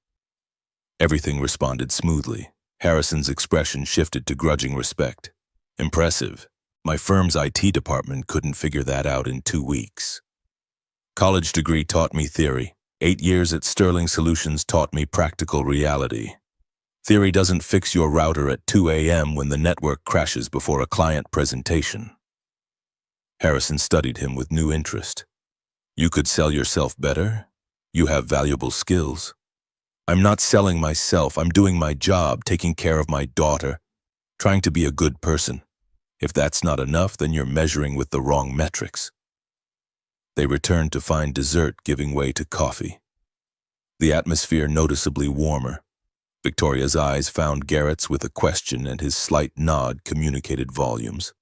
Speaker 1: Everything responded smoothly. Harrison's expression shifted to grudging respect. Impressive. My firm's IT department couldn't figure that out in 2 weeks. College degree taught me theory. 8 years at Sterling Solutions taught me practical reality. Theory doesn't fix your router at 2 a.m. when the network crashes before a client presentation. Harrison studied him with new interest. You could sell yourself better. You have valuable skills. I'm not selling myself. I'm doing my job, taking care of my daughter, trying to be a good person. If that's not enough, then you're measuring with the wrong metrics. They returned to find dessert giving way to coffee. The atmosphere noticeably warmer. Victoria's eyes found Garrett's with a question, and his slight nod communicated volumes.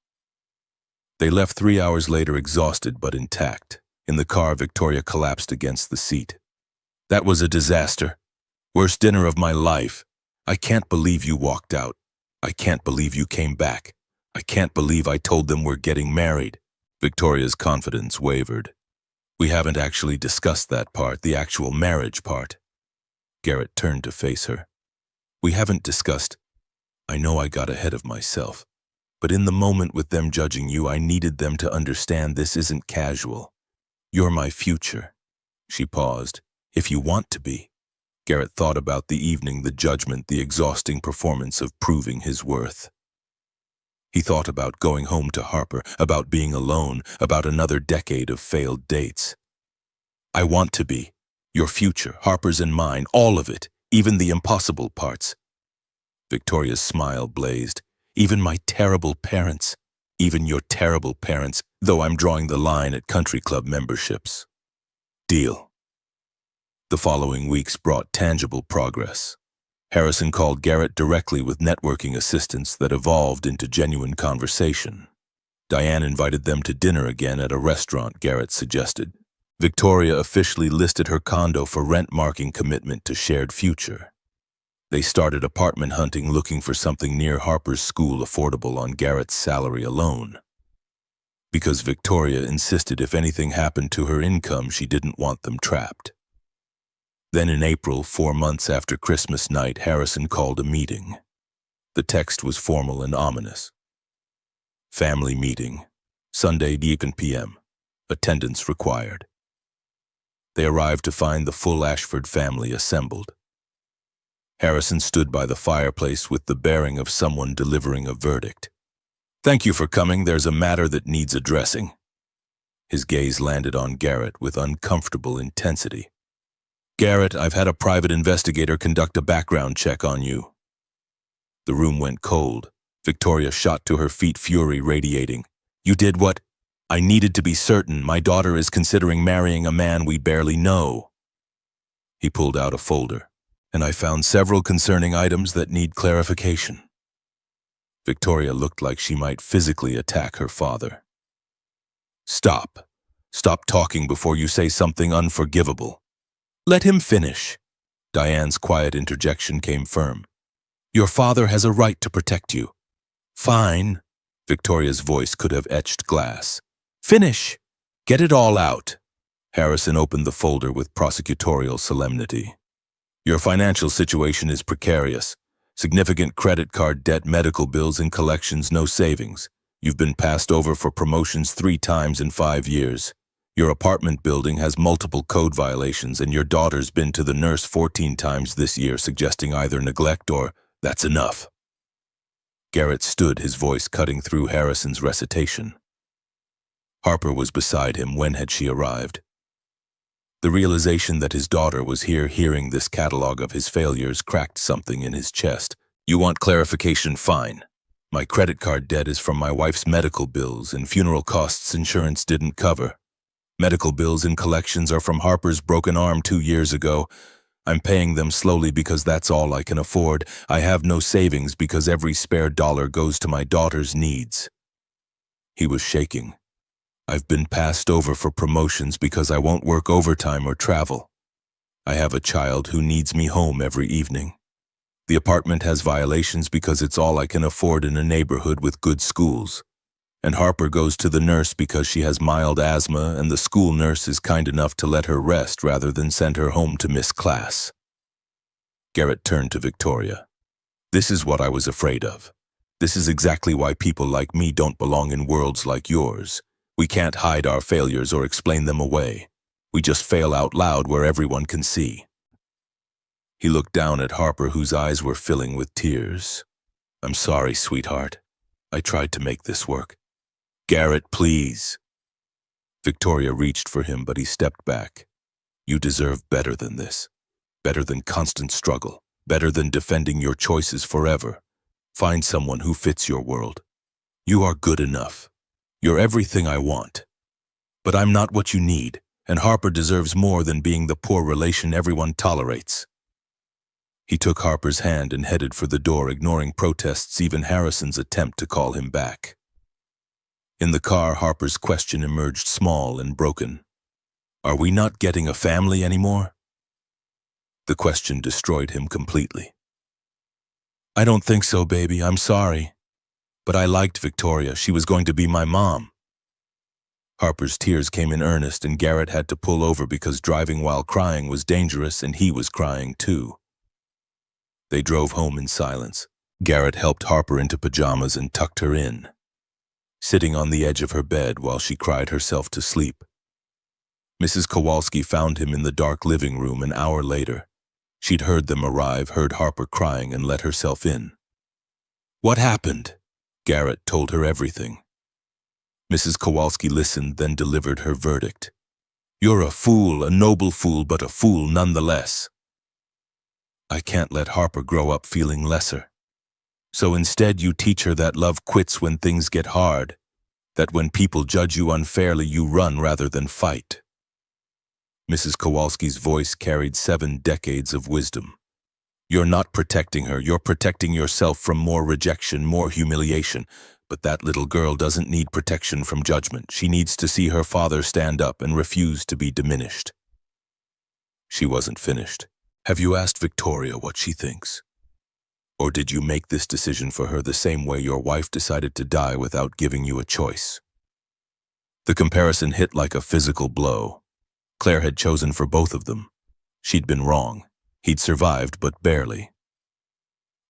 Speaker 1: They left 3 hours later, exhausted but intact. In the car, Victoria collapsed against the seat. That was a disaster. Worst dinner of my life. I can't believe you walked out. I can't believe you came back. I can't believe I told them we're getting married. Victoria's confidence wavered. We haven't actually discussed that part, the actual marriage part. Garrett turned to face her. We haven't discussed. I know I got ahead of myself, but in the moment with them judging you, I needed them to understand this isn't casual. You're my future. She paused. If you want to be. Garrett thought about the evening, the judgment, the exhausting performance of proving his worth. He thought about going home to Harper, about being alone, about another decade of failed dates. I want to be. Your future, Harper's and mine, all of it. Even the impossible parts. Victoria's smile blazed. Even my terrible parents. Even your terrible parents, though I'm drawing the line at country club memberships. Deal. The following weeks brought tangible progress. Harrison called Garrett directly with networking assistance that evolved into genuine conversation. Diane invited them to dinner again at a restaurant Garrett suggested. Victoria officially listed her condo for rent, marking commitment to shared future. They started apartment hunting, looking for something near Harper's school, affordable on Garrett's salary alone. Because Victoria insisted if anything happened to her income, she didn't want them trapped. Then in April, 4 months after Christmas night, Harrison called a meeting. The text was formal and ominous. Family meeting. Sunday, 11 p.m. Attendance required. They arrived to find the full Ashford family assembled. Harrison stood by the fireplace with the bearing of someone delivering a verdict. Thank you for coming. There's a matter that needs addressing. His gaze landed on Garrett with uncomfortable intensity. Garrett, I've had a private investigator conduct a background check on you. The room went cold. Victoria shot to her feet, fury radiating. You did what? I needed to be certain. My daughter is considering marrying a man we barely know. He pulled out a folder, and I found several concerning items that need clarification. Victoria looked like she might physically attack her father. Stop. Stop talking before you say something unforgivable. Let him finish. Diane's quiet interjection came firm. Your father has a right to protect you. Fine. Victoria's voice could have etched glass. Finish. Get it all out. Harrison opened the folder with prosecutorial solemnity. Your financial situation is precarious. Significant credit card debt, medical bills and collections, no savings. You've been passed over for promotions 3 times in 5 years. Your apartment building has multiple code violations, and your daughter's been to the nurse 14 times this year, suggesting either neglect or, that's enough. Garrett stood, his voice cutting through Harrison's recitation. Harper was beside him. When had she arrived? The realization that his daughter was here hearing this catalog of his failures cracked something in his chest. You want clarification? Fine. My credit card debt is from my wife's medical bills, and funeral costs insurance didn't cover. Medical bills and collections are from Harper's broken arm 2 years ago. I'm paying them slowly because that's all I can afford. I have no savings because every spare dollar goes to my daughter's needs. He was shaking. I've been passed over for promotions because I won't work overtime or travel. I have a child who needs me home every evening. The apartment has violations because it's all I can afford in a neighborhood with good schools. And Harper goes to the nurse because she has mild asthma, and the school nurse is kind enough to let her rest rather than send her home to miss class. Garrett turned to Victoria. This is what I was afraid of. This is exactly why people like me don't belong in worlds like yours. We can't hide our failures or explain them away. We just fail out loud where everyone can see. He looked down at Harper, whose eyes were filling with tears. I'm sorry, sweetheart. I tried to make this work. Garrett, please. Victoria reached for him, but he stepped back. You deserve better than this. Better than constant struggle. Better than defending your choices forever. Find someone who fits your world. You are good enough. You're everything I want. But I'm not what you need, and Harper deserves more than being the poor relation everyone tolerates. He took Harper's hand and headed for the door, ignoring protests, even Harrison's attempt to call him back. In the car, Harper's question emerged small and broken. Are we not getting a family anymore? The question destroyed him completely. I don't think so, baby. I'm sorry. But I liked Victoria. She was going to be my mom. Harper's tears came in earnest, and Garrett had to pull over because driving while crying was dangerous, and he was crying too. They drove home in silence. Garrett helped Harper into pajamas and tucked her in, sitting on the edge of her bed while she cried herself to sleep. Mrs. Kowalski found him in the dark living room an hour later. She'd heard them arrive, heard Harper crying, and let herself in. What happened? Garrett told her everything. Mrs. Kowalski listened, then delivered her verdict. You're a fool, a noble fool, but a fool nonetheless. I can't let Harper grow up feeling lesser. So instead you teach her that love quits when things get hard, that when people judge you unfairly you run rather than fight. Mrs. Kowalski's voice carried 7 decades of wisdom. You're not protecting her, you're protecting yourself from more rejection, more humiliation. But that little girl doesn't need protection from judgment. She needs to see her father stand up and refuse to be diminished. She wasn't finished. Have you asked Victoria what she thinks? Or did you make this decision for her the same way your wife decided to die without giving you a choice? The comparison hit like a physical blow. Claire had chosen for both of them. She'd been wrong. He'd survived, but barely.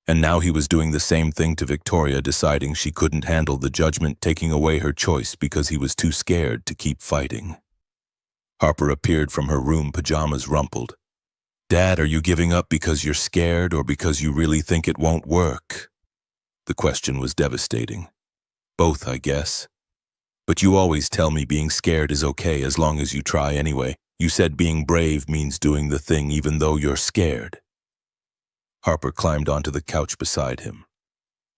Speaker 1: And now he was doing the same thing to Victoria, deciding she couldn't handle the judgment, taking away her choice because he was too scared to keep fighting. Harper appeared from her room, pajamas rumpled. Dad, are you giving up because you're scared or because you really think it won't work? The question was devastating. Both, I guess. But you always tell me being scared is okay as long as you try anyway. You said being brave means doing the thing even though you're scared. Harper climbed onto the couch beside him.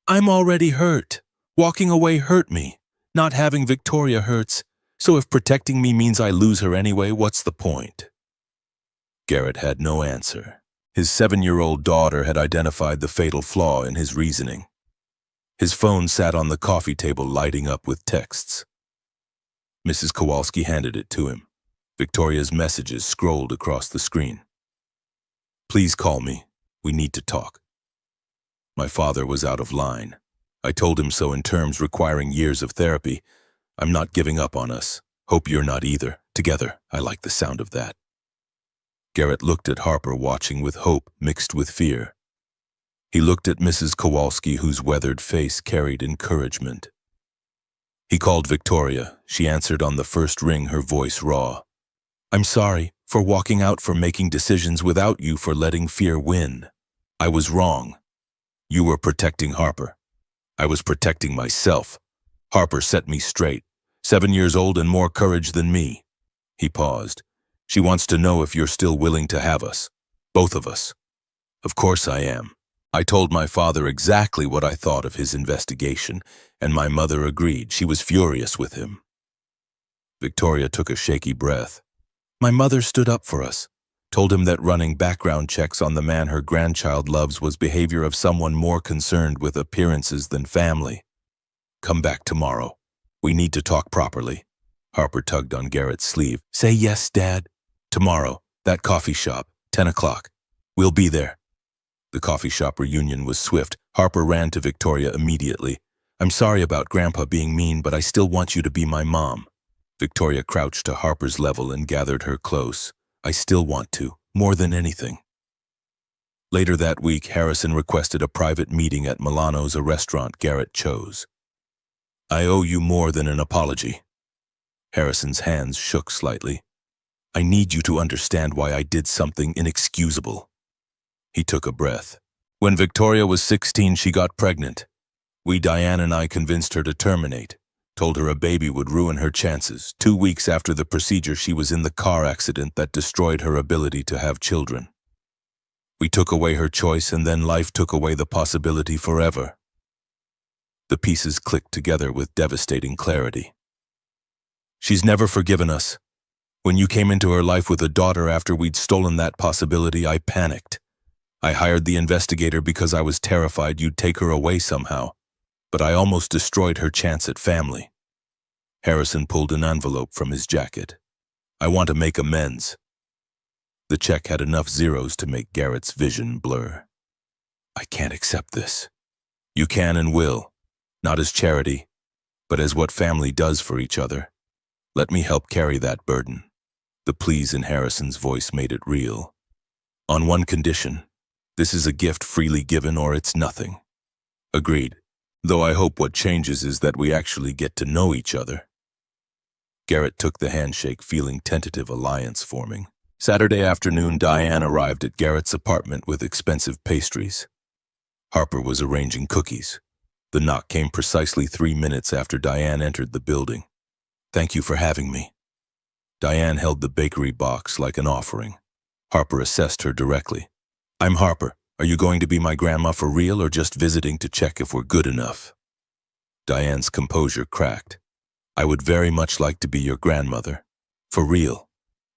Speaker 1: I'm already hurt. Walking away hurt me. Not having Victoria hurts. So if protecting me means I lose her anyway, what's the point? Garrett had no answer. His 7-year-old daughter had identified the fatal flaw in his reasoning. His phone sat on the coffee table lighting up with texts. Mrs. Kowalski handed it to him. Victoria's messages scrolled across the screen. Please call me. We need to talk. My father was out of line. I told him so in terms requiring years of therapy. I'm not giving up on us. Hope you're not either. Together, I like the sound of that. Garrett looked at Harper, watching with hope mixed with fear. He looked at Mrs. Kowalski, whose weathered face carried encouragement. He called Victoria. She answered on the first ring, her voice raw. I'm sorry for walking out, for making decisions without you, for letting fear win. I was wrong. You were protecting Harper. I was protecting myself. Harper set me straight. 7 years old and more courage than me. He paused. She wants to know if you're still willing to have us. Both of us. Of course I am. I told my father exactly what I thought of his investigation, and my mother agreed. She was furious with him. Victoria took a shaky breath. My mother stood up for us, told him that running background checks on the man her grandchild loves was behavior of someone more concerned with appearances than family. Come back tomorrow. We need to talk properly. Harper tugged on Garrett's sleeve. Say yes, Dad. Tomorrow, that coffee shop, 10 o'clock. We'll be there. The coffee shop reunion was swift. Harper ran to Victoria immediately. I'm sorry about Grandpa being mean, but I still want you to be my mom. Victoria crouched to Harper's level and gathered her close. I still want to, more than anything. Later that week, Harrison requested a private meeting at Milano's, a restaurant Garrett chose. I owe you more than an apology. Harrison's hands shook slightly. I need you to understand why I did something inexcusable. He took a breath. When Victoria was 16, she got pregnant. Diane and I convinced her to terminate. Told her a baby would ruin her chances. 2 weeks after the procedure, she was in the car accident that destroyed her ability to have children. We took away her choice, and then life took away the possibility forever. The pieces clicked together with devastating clarity. She's never forgiven us. When you came into her life with a daughter after we'd stolen that possibility, I panicked. I hired the investigator because I was terrified you'd take her away somehow, but I almost destroyed her chance at family. Harrison pulled an envelope from his jacket. I want to make amends. The check had enough zeros to make Garrett's vision blur. I can't accept this. You can and will, not as charity, but as what family does for each other. Let me help carry that burden. The pleas in Harrison's voice made it real. On one condition, this is a gift freely given or it's nothing. Agreed, though I hope what changes is that we actually get to know each other. Garrett took the handshake, feeling tentative alliance forming. Saturday afternoon, Diane arrived at Garrett's apartment with expensive pastries. Harper was arranging cookies. The knock came precisely 3 minutes after Diane entered the building. Thank you for having me. Diane held the bakery box like an offering. Harper assessed her directly. I'm Harper. Are you going to be my grandma for real or just visiting to check if we're good enough? Diane's composure cracked. I would very much like to be your grandmother. For real.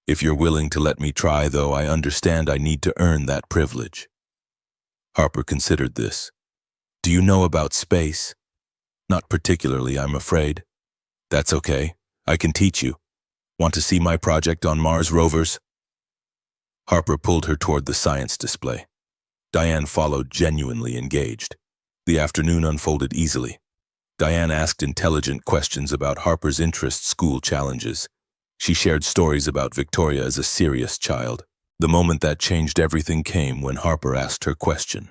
Speaker 1: If you're willing to let me try, though, I understand I need to earn that privilege. Harper considered this. Do you know about space? Not particularly, I'm afraid. That's okay. I can teach you. Want to see my project on Mars rovers? Harper pulled her toward the science display. Diane followed, genuinely engaged. The afternoon unfolded easily. Diane asked intelligent questions about Harper's interests, school challenges. She shared stories about Victoria as a serious child. The moment that changed everything came when Harper asked her question.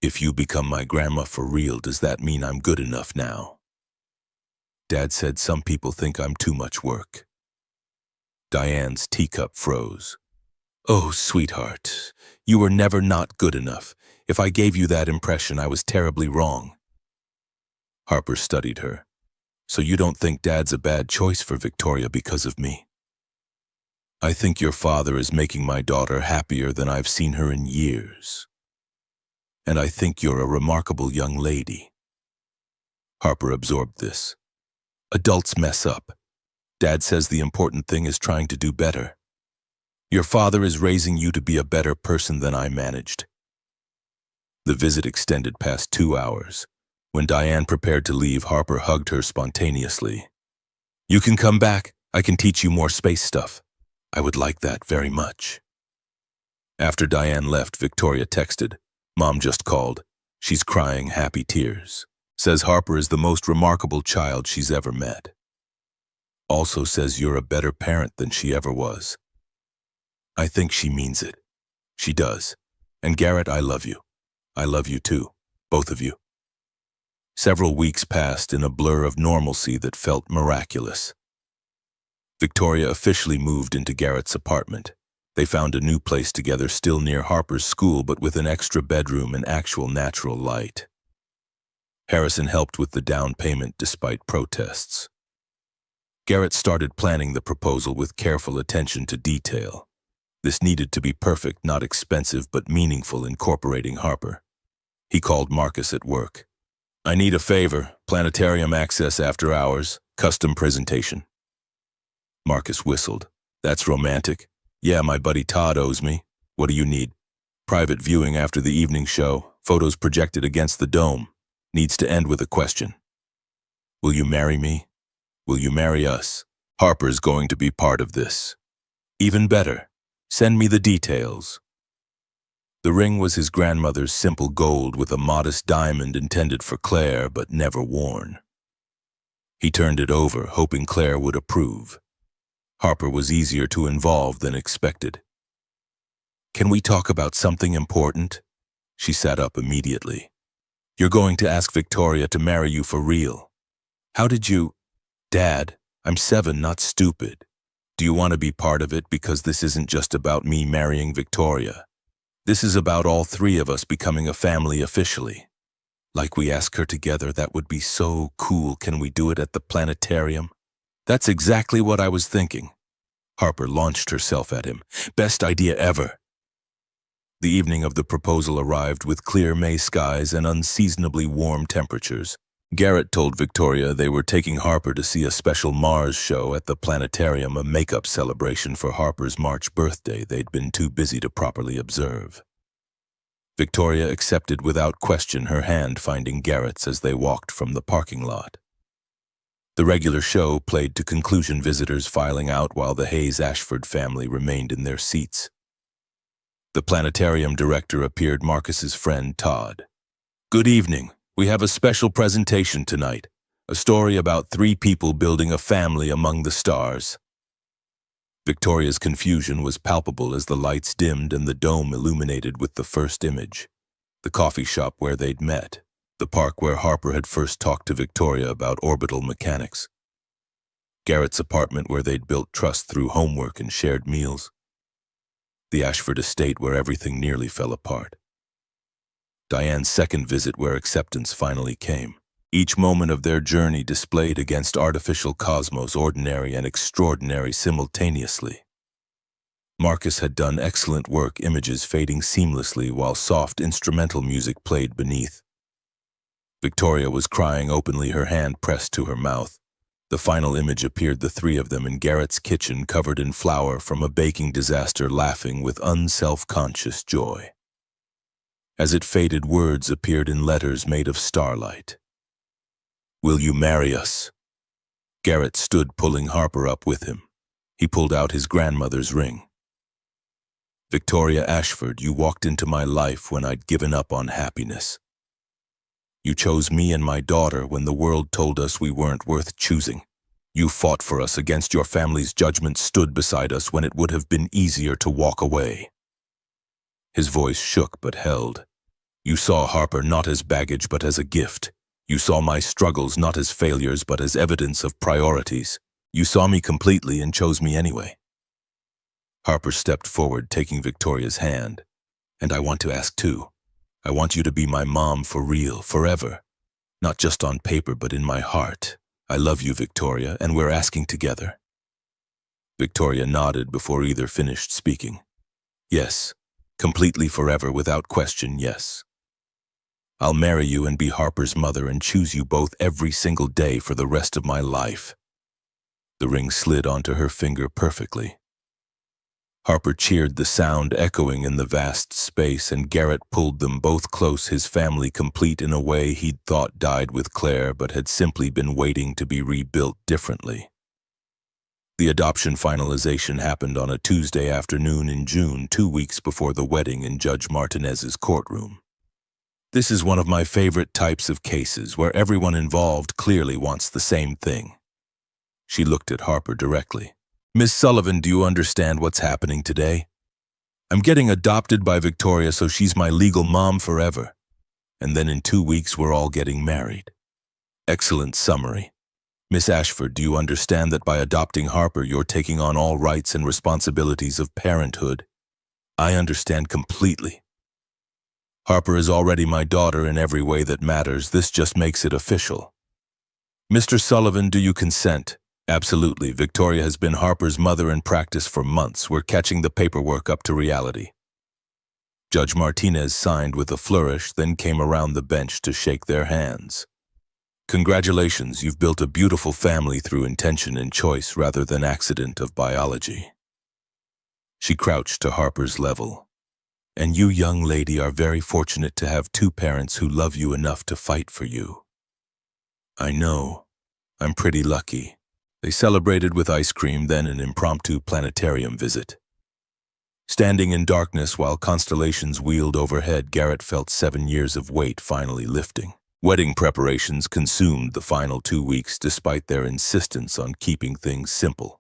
Speaker 1: If you become my grandma for real, does that mean I'm good enough now? Dad said some people think I'm too much work. Diane's teacup froze. Oh, sweetheart, you were never not good enough. If I gave you that impression, I was terribly wrong. Harper studied her. So you don't think Dad's a bad choice for Victoria because of me? I think your father is making my daughter happier than I've seen her in years. and I think you're a remarkable young lady." Harper absorbed this. Adults mess up. Dad says the important thing is trying to do better. Your father is raising you to be a better person than I managed. The visit extended past 2 hours. When Diane prepared to leave, Harper hugged her spontaneously. "You can come back. I can teach you more space stuff. I would like that very much." After Diane left, Victoria texted, "Mom just called. She's crying happy tears. Says Harper is the most remarkable child she's ever met. Also says you're a better parent than she ever was." I think she means it. She does. And Garrett, I love you. I love you too, both of you. Several weeks passed in a blur of normalcy that felt miraculous. Victoria officially moved into Garrett's apartment. They found a new place together, still near Harper's school, but with an extra bedroom and actual natural light. Harrison helped with the down payment despite protests. Garrett started planning the proposal with careful attention to detail. This needed to be perfect, not expensive, but meaningful, incorporating Harper. He called Marcus at work. "I need a favor. Planetarium access after hours. Custom presentation." Marcus whistled. "That's romantic. Yeah, my buddy Todd owes me. What do you need?" "Private viewing after the evening show. Photos projected against the dome. Needs to end with a question. Will you marry me? Will you marry us? Harper's going to be part of this." "Even better. Send me the details." The ring was his grandmother's simple gold with a modest diamond intended for Claire but never worn. He turned it over, hoping Claire would approve. Harper was easier to involve than expected. "Can we talk about something important?" She sat up immediately. "You're going to ask Victoria to marry you for real. How did you—" "Dad, I'm 7, not stupid. Do you want to be part of it? Because this isn't just about me marrying Victoria. This is about all 3 of us becoming a family officially. Like we ask her together, that would be so cool. Can we do it at the planetarium?" "That's exactly what I was thinking." Harper launched herself at him. "Best idea ever." The evening of the proposal arrived with clear May skies and unseasonably warm temperatures. Garrett told Victoria they were taking Harper to see a special Mars show at the planetarium, a makeup celebration for Harper's March birthday they'd been too busy to properly observe. Victoria accepted without question, her hand finding Garrett's as they walked from the parking lot. The regular show played to conclusion, visitors filing out while the Hayes-Ashford family remained in their seats. The planetarium director appeared, Marcus's friend Todd. "Good evening. We have a special presentation tonight, a story about 3 people building a family among the stars." Victoria's confusion was palpable as the lights dimmed and the dome illuminated with the first image. The coffee shop where they'd met, the park where Harper had first talked to Victoria about orbital mechanics, Garrett's apartment where they'd built trust through homework and shared meals, the Ashford estate where everything nearly fell apart, Diane's second visit where acceptance finally came. Each moment of their journey displayed against artificial cosmos, ordinary and extraordinary simultaneously. Marcus had done excellent work, images fading seamlessly while soft instrumental music played beneath. Victoria was crying openly, her hand pressed to her mouth. The final image appeared, the 3 of them in Garrett's kitchen, covered in flour from a baking disaster, laughing with unself-conscious joy. As it faded, words appeared in letters made of starlight. "Will you marry us?" Garrett stood, pulling Harper up with him. He pulled out his grandmother's ring. "Victoria Ashford, you walked into my life when I'd given up on happiness. You chose me and my daughter when the world told us we weren't worth choosing. You fought for us against your family's judgment, stood beside us when it would have been easier to walk away." His voice shook but held. "You saw Harper not as baggage but as a gift. You saw my struggles not as failures but as evidence of priorities. You saw me completely and chose me anyway." Harper stepped forward, taking Victoria's hand. "And I want to ask too. I want you to be my mom for real, forever. Not just on paper but in my heart. I love you, Victoria, and we're asking together." Victoria nodded before either finished speaking. "Yes. Completely, forever, without question, yes." I'll marry you and be Harper's mother and choose you both every single day for the rest of my life." The ring slid onto her finger perfectly. Harper cheered, the sound echoing in the vast space, and Garrett pulled them both close, his family complete in a way he'd thought died with Claire but had simply been waiting to be rebuilt differently. The adoption finalization happened on a Tuesday afternoon in June, 2 weeks before the wedding in Judge Martinez's courtroom. This is one of my favorite types of cases where everyone involved clearly wants the same thing. She looked at Harper directly. "Miss Sullivan, do you understand what's happening today? I'm getting adopted by Victoria, so she's my legal mom forever. And then in 2 weeks, we're all getting married." Excellent summary. Miss Ashford, do you understand that by adopting Harper, you're taking on all rights and responsibilities of parenthood? I understand completely. Harper is already my daughter in every way that matters. This just makes it official. Mr. Sullivan, do you consent? Absolutely. Victoria has been Harper's mother in practice for months. We're catching the paperwork up to reality. Judge Martinez signed with a flourish, then came around the bench to shake their hands. Congratulations, you've built a beautiful family through intention and choice rather than accident of biology. She crouched to Harper's level. And you, young lady, are very fortunate to have 2 parents who love you enough to fight for you. I know. I'm pretty lucky. They celebrated with ice cream, then an impromptu planetarium visit. Standing in darkness while constellations wheeled overhead, Garrett felt 7 years of weight finally lifting. Wedding preparations consumed the final 2 weeks despite their insistence on keeping things simple.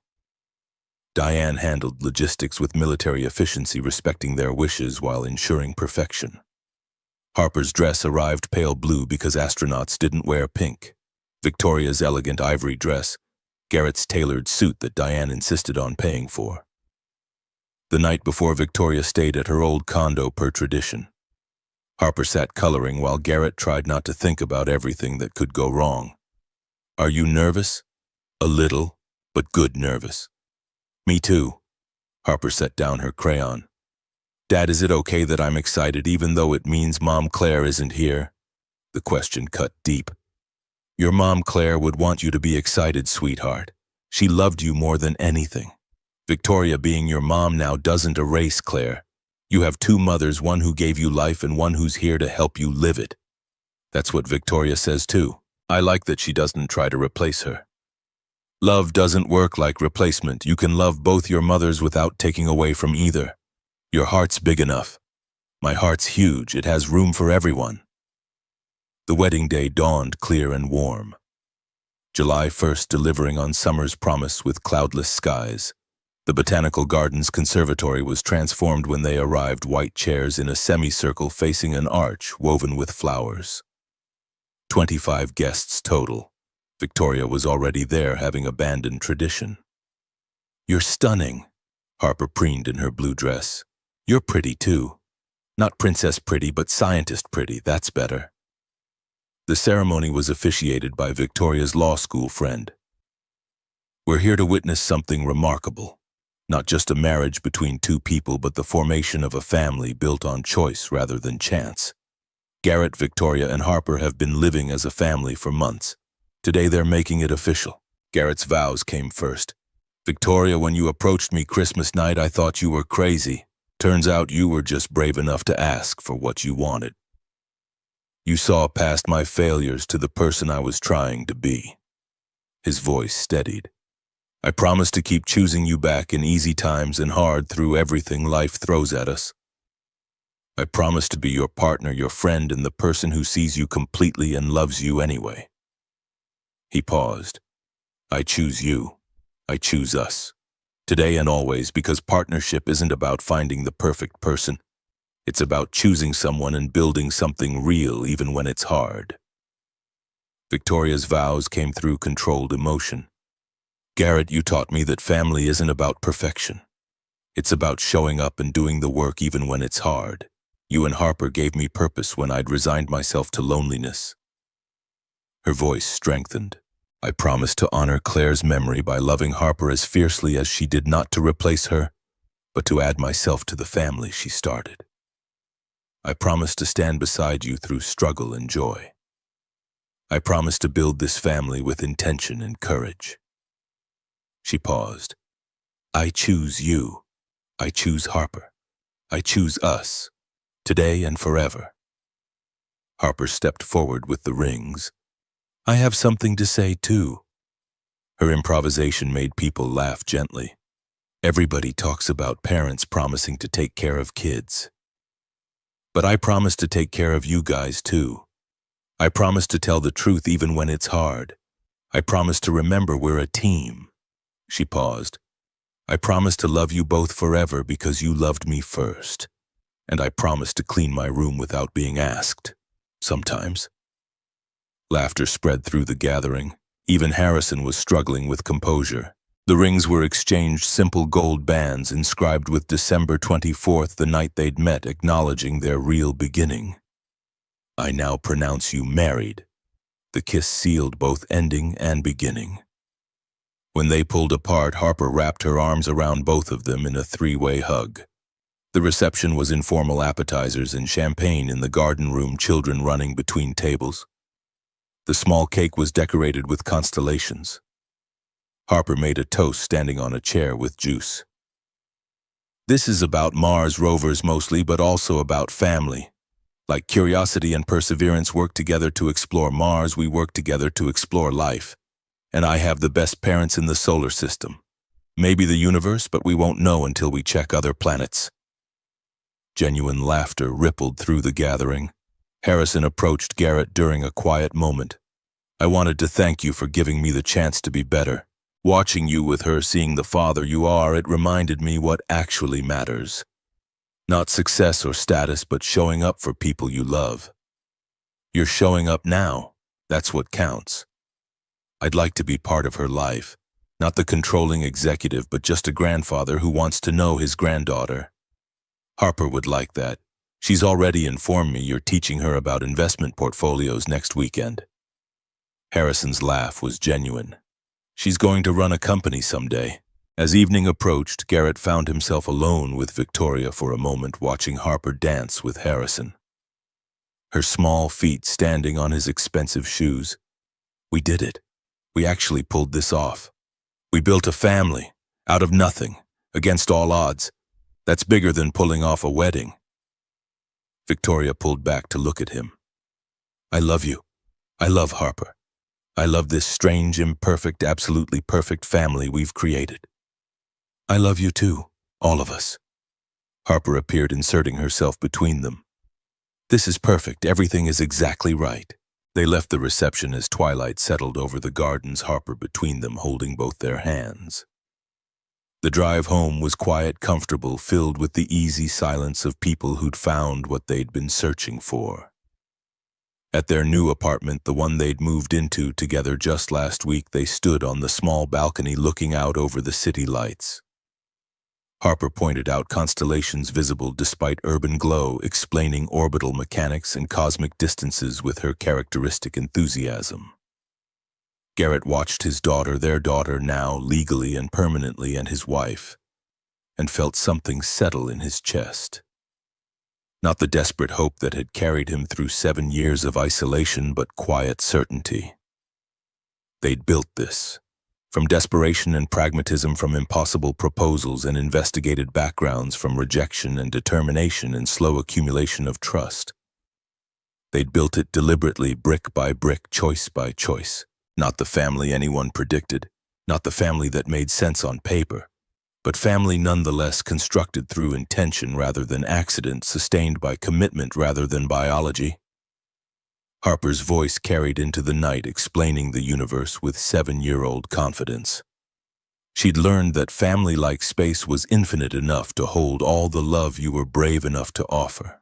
Speaker 1: Diane handled logistics with military efficiency, respecting their wishes while ensuring perfection. Harper's dress arrived pale blue because astronauts didn't wear pink. Victoria's elegant ivory dress, Garrett's tailored suit that Diane insisted on paying for. The night before, Victoria stayed at her old condo per tradition. Harper sat coloring while Garrett tried not to think about everything that could go wrong. Are you nervous? A little, but good nervous. Me too. Harper set down her crayon. Dad, is it okay that I'm excited even though it means Mom Claire isn't here? The question cut deep. Your Mom Claire would want you to be excited, sweetheart. She loved you more than anything. Victoria being your mom now doesn't erase Claire. You have 2 mothers, one who gave you life and one who's here to help you live it. That's what Victoria says too. I like that she doesn't try to replace her. Love doesn't work like replacement. You can love both your mothers without taking away from either. Your heart's big enough. My heart's huge. It has room for everyone. The wedding day dawned clear and warm. July 1st, delivering on summer's promise with cloudless skies. The Botanical Gardens Conservatory was transformed when they arrived, white chairs in a semicircle facing an arch woven with flowers. 25 guests total. Victoria was already there, having abandoned tradition. You're stunning, Harper preened in her blue dress. You're pretty too. Not princess pretty, but scientist pretty, that's better. The ceremony was officiated by Victoria's law school friend. We're here to witness something remarkable. Not just a marriage between 2 people, but the formation of a family built on choice rather than chance. Garrett, Victoria, and Harper have been living as a family for months. Today they're making it official. Garrett's vows came first. Victoria, when you approached me Christmas night, I thought you were crazy. Turns out you were just brave enough to ask for what you wanted. You saw past my failures to the person I was trying to be. His voice steadied. I promise to keep choosing you back in easy times and hard through everything life throws at us. I promise to be your partner, your friend, and the person who sees you completely and loves you anyway. He paused. I choose you. I choose us. Today and always, because partnership isn't about finding the perfect person. It's about choosing someone and building something real even when it's hard. Victoria's vows came through controlled emotion. Garrett, you taught me that family isn't about perfection. It's about showing up and doing the work even when it's hard. You and Harper gave me purpose when I'd resigned myself to loneliness. Her voice strengthened. I promised to honor Claire's memory by loving Harper as fiercely as she did, not to replace her, but to add myself to the family she started. I promise to stand beside you through struggle and joy. I promise to build this family with intention and courage." She paused. "I choose you. I choose Harper. I choose us, today and forever." Harper stepped forward with the rings. "I have something to say, too." Her improvisation made people laugh gently. Everybody talks about parents promising to take care of kids. But I promise to take care of you guys, too. I promise to tell the truth even when it's hard. I promise to remember we're a team." She paused. "I promise to love you both forever because you loved me first. And I promise to clean my room without being asked. Sometimes." Laughter spread through the gathering. Even Harrison was struggling with composure. The rings were exchanged, simple gold bands inscribed with December 24th, the night they'd met, acknowledging their real beginning. "I now pronounce you married." The kiss sealed both ending and beginning. When they pulled apart, Harper wrapped her arms around both of them in a three-way hug. The reception was informal appetizers and champagne in the garden room, children running between tables. The small cake was decorated with constellations. Harper made a toast standing on a chair with juice. "This is about Mars rovers mostly, but also about family. Like Curiosity and Perseverance work together to explore Mars, we work together to explore life. And I have the best parents in the solar system. Maybe the universe, but we won't know until we check other planets." Genuine laughter rippled through the gathering. Harrison approached Garrett during a quiet moment. "I wanted to thank you for giving me the chance to be better. Watching you with her, seeing the father you are, it reminded me what actually matters. Not success or status, but showing up for people you love. You're showing up now. That's what counts. I'd like to be part of her life. Not the controlling executive, but just a grandfather who wants to know his granddaughter. Harper would like that. She's already informed me you're teaching her about investment portfolios next weekend." Harrison's laugh was genuine. "She's going to run a company someday." As evening approached, Garrett found himself alone with Victoria for a moment, watching Harper dance with Harrison. Her small feet standing on his expensive shoes. "We did it. We actually pulled this off. We built a family, out of nothing, against all odds. That's bigger than pulling off a wedding." Victoria pulled back to look at him. "I love you. I love Harper. I love this strange, imperfect, absolutely perfect family we've created." "I love you too, all of us." Harper appeared, inserting herself between them. "This is perfect. Everything is exactly right." They left the reception as twilight settled over the gardens, Harper between them, holding both their hands. The drive home was quiet, comfortable, filled with the easy silence of people who'd found what they'd been searching for. At their new apartment, the one they'd moved into together just last week, they stood on the small balcony looking out over the city lights. Harper pointed out constellations visible despite urban glow, explaining orbital mechanics and cosmic distances with her characteristic enthusiasm. Garrett watched his daughter, their daughter now, legally and permanently, and his wife, and felt something settle in his chest. Not the desperate hope that had carried him through 7 years of isolation, but quiet certainty. They'd built this. From desperation and pragmatism, from impossible proposals and investigated backgrounds, from rejection and determination and slow accumulation of trust. They'd built it deliberately, brick by brick, choice by choice. Not the family anyone predicted, not the family that made sense on paper, but family nonetheless, constructed through intention rather than accident, sustained by commitment rather than biology. Harper's voice carried into the night, explaining the universe with 7-year-old confidence. She'd learned that family-like space was infinite enough to hold all the love you were brave enough to offer.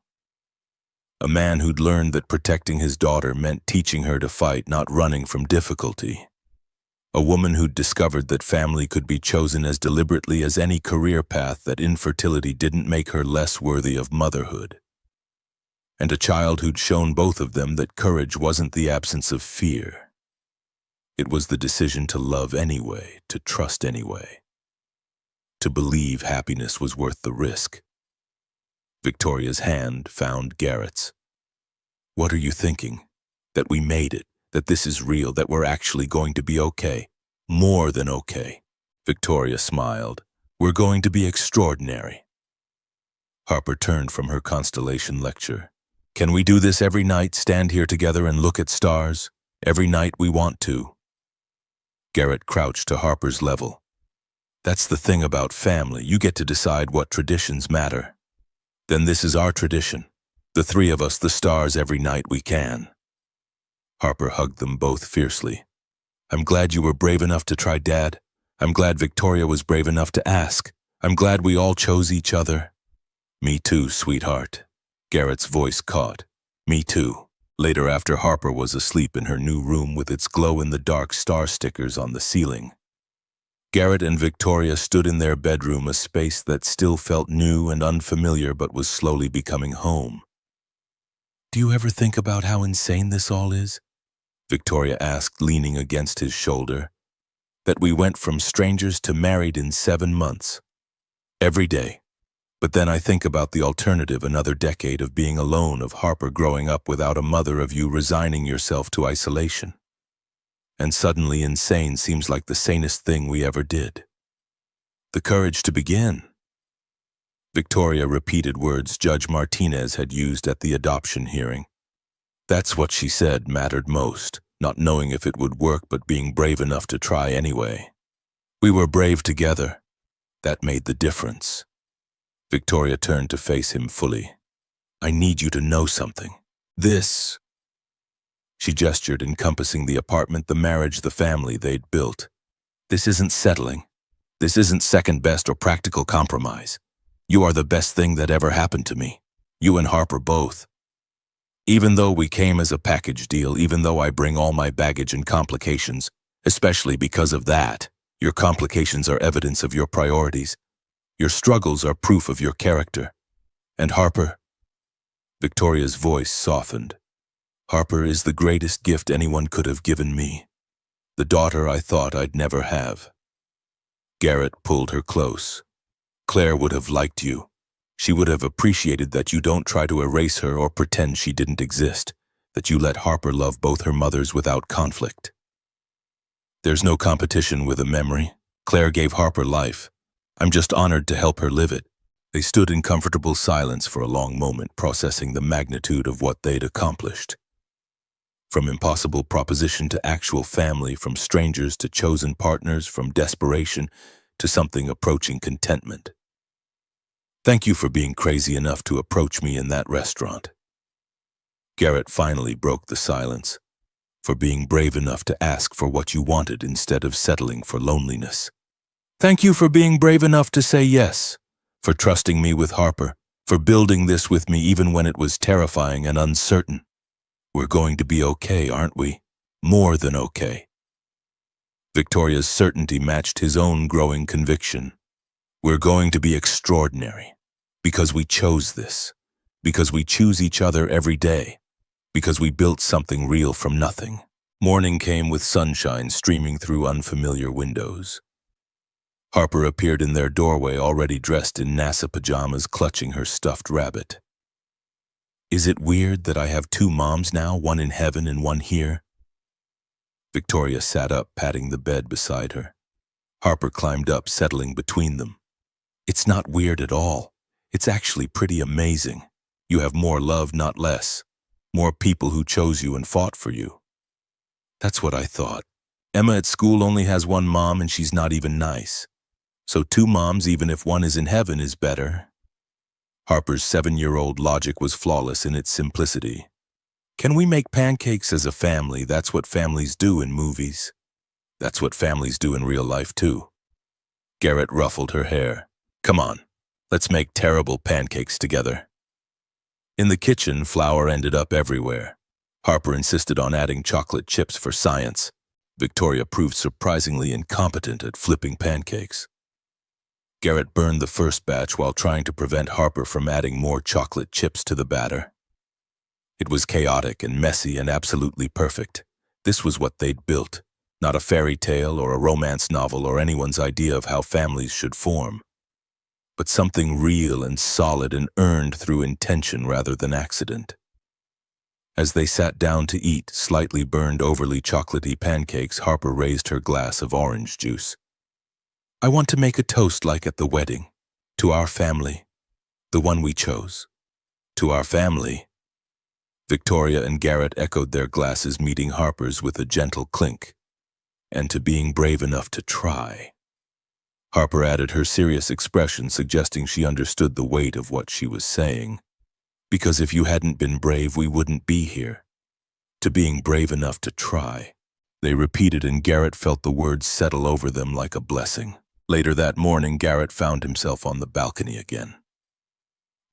Speaker 1: A man who'd learned that protecting his daughter meant teaching her to fight, not running from difficulty. A woman who'd discovered that family could be chosen as deliberately as any career path, that infertility didn't make her less worthy of motherhood. And a child who'd shown both of them that courage wasn't the absence of fear. It was the decision to love anyway, to trust anyway, to believe happiness was worth the risk. Victoria's hand found Garrett's. What are you thinking? That we made it, that this is real, that we're actually going to be okay. More than okay. Victoria smiled. We're going to be extraordinary. Harper turned from her constellation lecture. Can we do this every night, stand here together and look at stars? Every night we want to. Garrett crouched to Harper's level. That's the thing about family, you get to decide what traditions matter. Then this is our tradition. The three of us, the stars every night we can. Harper hugged them both fiercely. I'm glad you were brave enough to try, Dad. I'm glad Victoria was brave enough to ask. I'm glad we all chose each other. Me too, sweetheart. Garrett's voice caught. Me too. Later, after Harper was asleep in her new room with its glow-in-the-dark star stickers on the ceiling, Garrett and Victoria stood in their bedroom, a space that still felt new and unfamiliar but was slowly becoming home. Do you ever think about how insane this all is? Victoria asked, leaning against his shoulder. That we went from strangers to married in 7 months. Every day. But then I think about the alternative, another decade of being alone, of Harper growing up without a mother, of you resigning yourself to isolation. And suddenly insane seems like the sanest thing we ever did. The courage to begin. Victoria repeated words Judge Martinez had used at the adoption hearing. That's what she said mattered most, not knowing if it would work but being brave enough to try anyway. We were brave together. That made the difference. Victoria turned to face him fully. I need you to know something. This. She gestured, encompassing the apartment, the marriage, the family they'd built. This isn't settling. This isn't second best or practical compromise. You are the best thing that ever happened to me. You and Harper both. Even though we came as a package deal, even though I bring all my baggage and complications, especially because of that, your complications are evidence of your priorities. Your struggles are proof of your character. And Harper? Victoria's voice softened. Harper is the greatest gift anyone could have given me. The daughter I thought I'd never have. Garrett pulled her close. Claire would have liked you. She would have appreciated that you don't try to erase her or pretend she didn't exist, that you let Harper love both her mothers without conflict. There's no competition with a memory. Claire gave Harper life. I'm just honored to help her live it. They stood in comfortable silence for a long moment, processing the magnitude of what they'd accomplished. From impossible proposition to actual family, from strangers to chosen partners, from desperation to something approaching contentment. Thank you for being crazy enough to approach me in that restaurant. Garrett finally broke the silence. For being brave enough to ask for what you wanted instead of settling for loneliness. Thank you for being brave enough to say yes, for trusting me with Harper, for building this with me even when it was terrifying and uncertain. We're going to be okay, aren't we? More than okay. Victoria's certainty matched his own growing conviction. We're going to be extraordinary, because we chose this, because we choose each other every day, because we built something real from nothing. Morning came with sunshine streaming through unfamiliar windows. Harper appeared in their doorway, already dressed in NASA pajamas, clutching her stuffed rabbit. Is it weird that I have 2 moms now, one in heaven and one here? Victoria sat up, patting the bed beside her. Harper climbed up, settling between them. It's not weird at all. It's actually pretty amazing. You have more love, not less. More people who chose you and fought for you. That's what I thought. Emma at school only has 1 mom and she's not even nice. So 2 moms, even if one is in heaven, is better. Harper's 7-year-old logic was flawless in its simplicity. Can we make pancakes as a family? That's what families do in movies. That's what families do in real life too. Garrett ruffled her hair. Come on, let's make terrible pancakes together. In the kitchen, flour ended up everywhere. Harper insisted on adding chocolate chips for science. Victoria proved surprisingly incompetent at flipping pancakes. Garrett burned the first batch while trying to prevent Harper from adding more chocolate chips to the batter. It was chaotic and messy and absolutely perfect. This was what they'd built, not a fairy tale or a romance novel or anyone's idea of how families should form. but something real and solid and earned through intention rather than accident. As they sat down to eat slightly burned, overly chocolatey pancakes, Harper raised her glass of orange juice. "I want to make a toast like at the wedding. To our family. The one we chose. To our family." Victoria and Garrett echoed their glasses, meeting Harper's with a gentle clink. "And to being brave enough to try." Harper added her serious expression, suggesting she understood the weight of what she was saying. "Because if you hadn't been brave, we wouldn't be here. To being brave enough to try." They repeated, and Garrett felt the words settle over them like a blessing. Later that morning, Garrett found himself on the balcony again.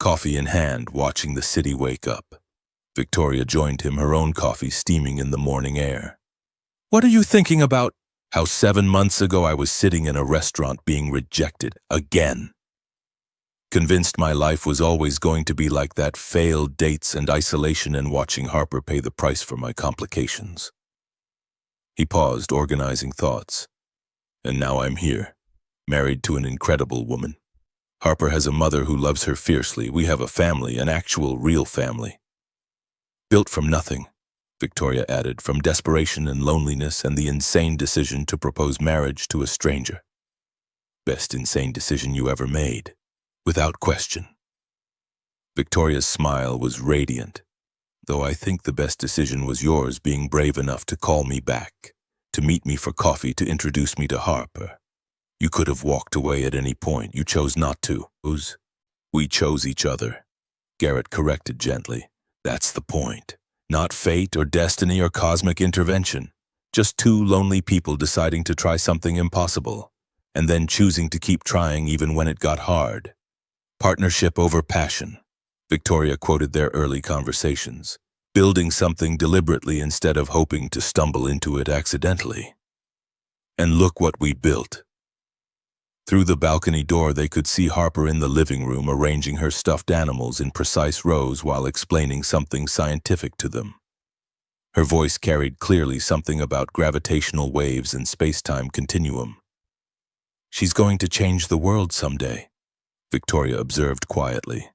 Speaker 1: Coffee in hand, watching the city wake up. Victoria joined him, her own coffee steaming in the morning air. "What are you thinking about?" "How 7 months ago I was sitting in a restaurant being rejected again. Convinced my life was always going to be like that, failed dates and isolation, and watching Harper pay the price for my complications." He paused, organizing thoughts. "And now I'm here, married to an incredible woman. Harper has a mother who loves her fiercely. We have a family, an actual, real family. Built from nothing," Victoria added, "from desperation and loneliness and the insane decision to propose marriage to a stranger. Best insane decision you ever made, without question." Victoria's smile was radiant. "Though I think the best decision was yours, being brave enough to call me back, to meet me for coffee, to introduce me to Harper. You could have walked away at any point. You chose not to." "We chose each other," Garrett corrected gently. "That's the point. Not fate or destiny or cosmic intervention. Just two lonely people deciding to try something impossible, and then choosing to keep trying even when it got hard. Partnership over passion." Victoria quoted their early conversations. "Building something deliberately instead of hoping to stumble into it accidentally. And look what we built." Through the balcony door, they could see Harper in the living room, arranging her stuffed animals in precise rows while explaining something scientific to them. Her voice carried clearly something about gravitational waves and space-time continuum. "She's going to change the world someday," Victoria observed quietly.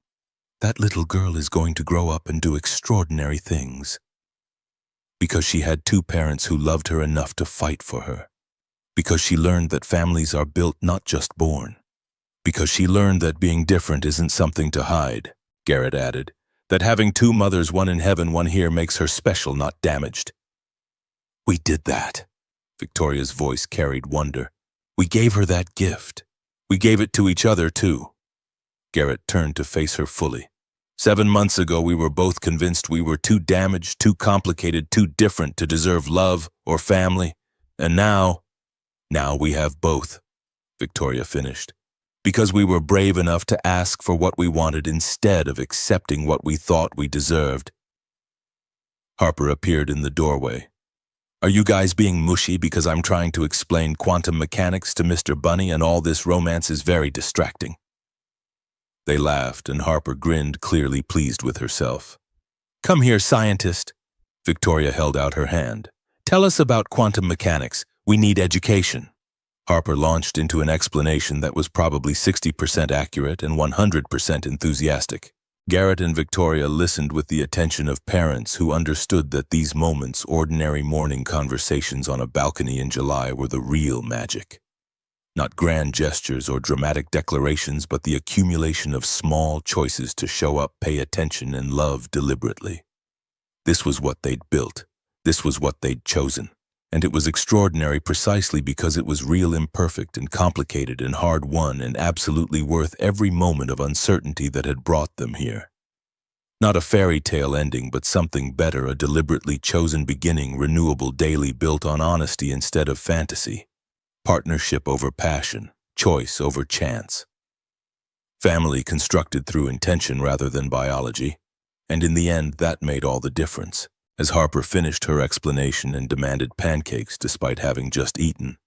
Speaker 1: "That little girl is going to grow up and do extraordinary things. Because she had two parents who loved her enough to fight for her. Because she learned that families are built, not just born. Because she learned that being different isn't something to hide," Garrett added. "That having two mothers, one in heaven, one here, makes her special, not damaged." "We did that." Victoria's voice carried wonder. "We gave her that gift. We gave it to each other, too." Garrett turned to face her fully. 7 months ago, we were both convinced we were too damaged, too complicated, too different to deserve love or family. And now we have both," Victoria finished. "Because we were brave enough to ask for what we wanted instead of accepting what we thought we deserved." Harper appeared in the doorway. "Are you guys being mushy because I'm trying to explain quantum mechanics to Mr. Bunny and all this romance is very distracting?" They laughed, and Harper grinned, clearly pleased with herself. "Come here, scientist." Victoria held out her hand. "Tell us about quantum mechanics. We need education." Harper launched into an explanation that was probably 60% accurate and 100% enthusiastic. Garrett and Victoria listened with the attention of parents who understood that these moments, ordinary morning conversations on a balcony in July, were the real magic. Not grand gestures or dramatic declarations, but the accumulation of small choices to show up, pay attention, and love deliberately. This was what they'd built. This was what they'd chosen. And it was extraordinary precisely because it was real, imperfect, and complicated, and hard-won, and absolutely worth every moment of uncertainty that had brought them here. Not a fairy tale ending, but something better, a deliberately chosen beginning, renewable daily, built on honesty instead of fantasy. Partnership over passion, choice over chance. Family constructed through intention rather than biology. And in the end, that made all the difference. As Harper finished her explanation and demanded pancakes despite having just eaten.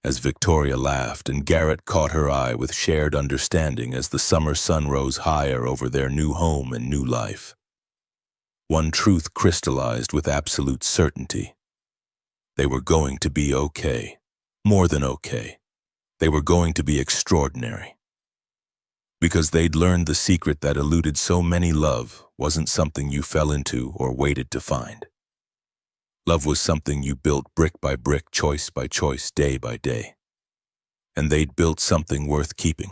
Speaker 1: As Victoria laughed and Garrett caught her eye with shared understanding as the summer sun rose higher over their new home and new life. One truth crystallized with absolute certainty. They were going to be okay. More than okay. They were going to be extraordinary. Because they'd learned the secret that eluded so many. Love wasn't something you fell into or waited to find. Love was something you built brick by brick, choice by choice, day by day. And they'd built something worth keeping.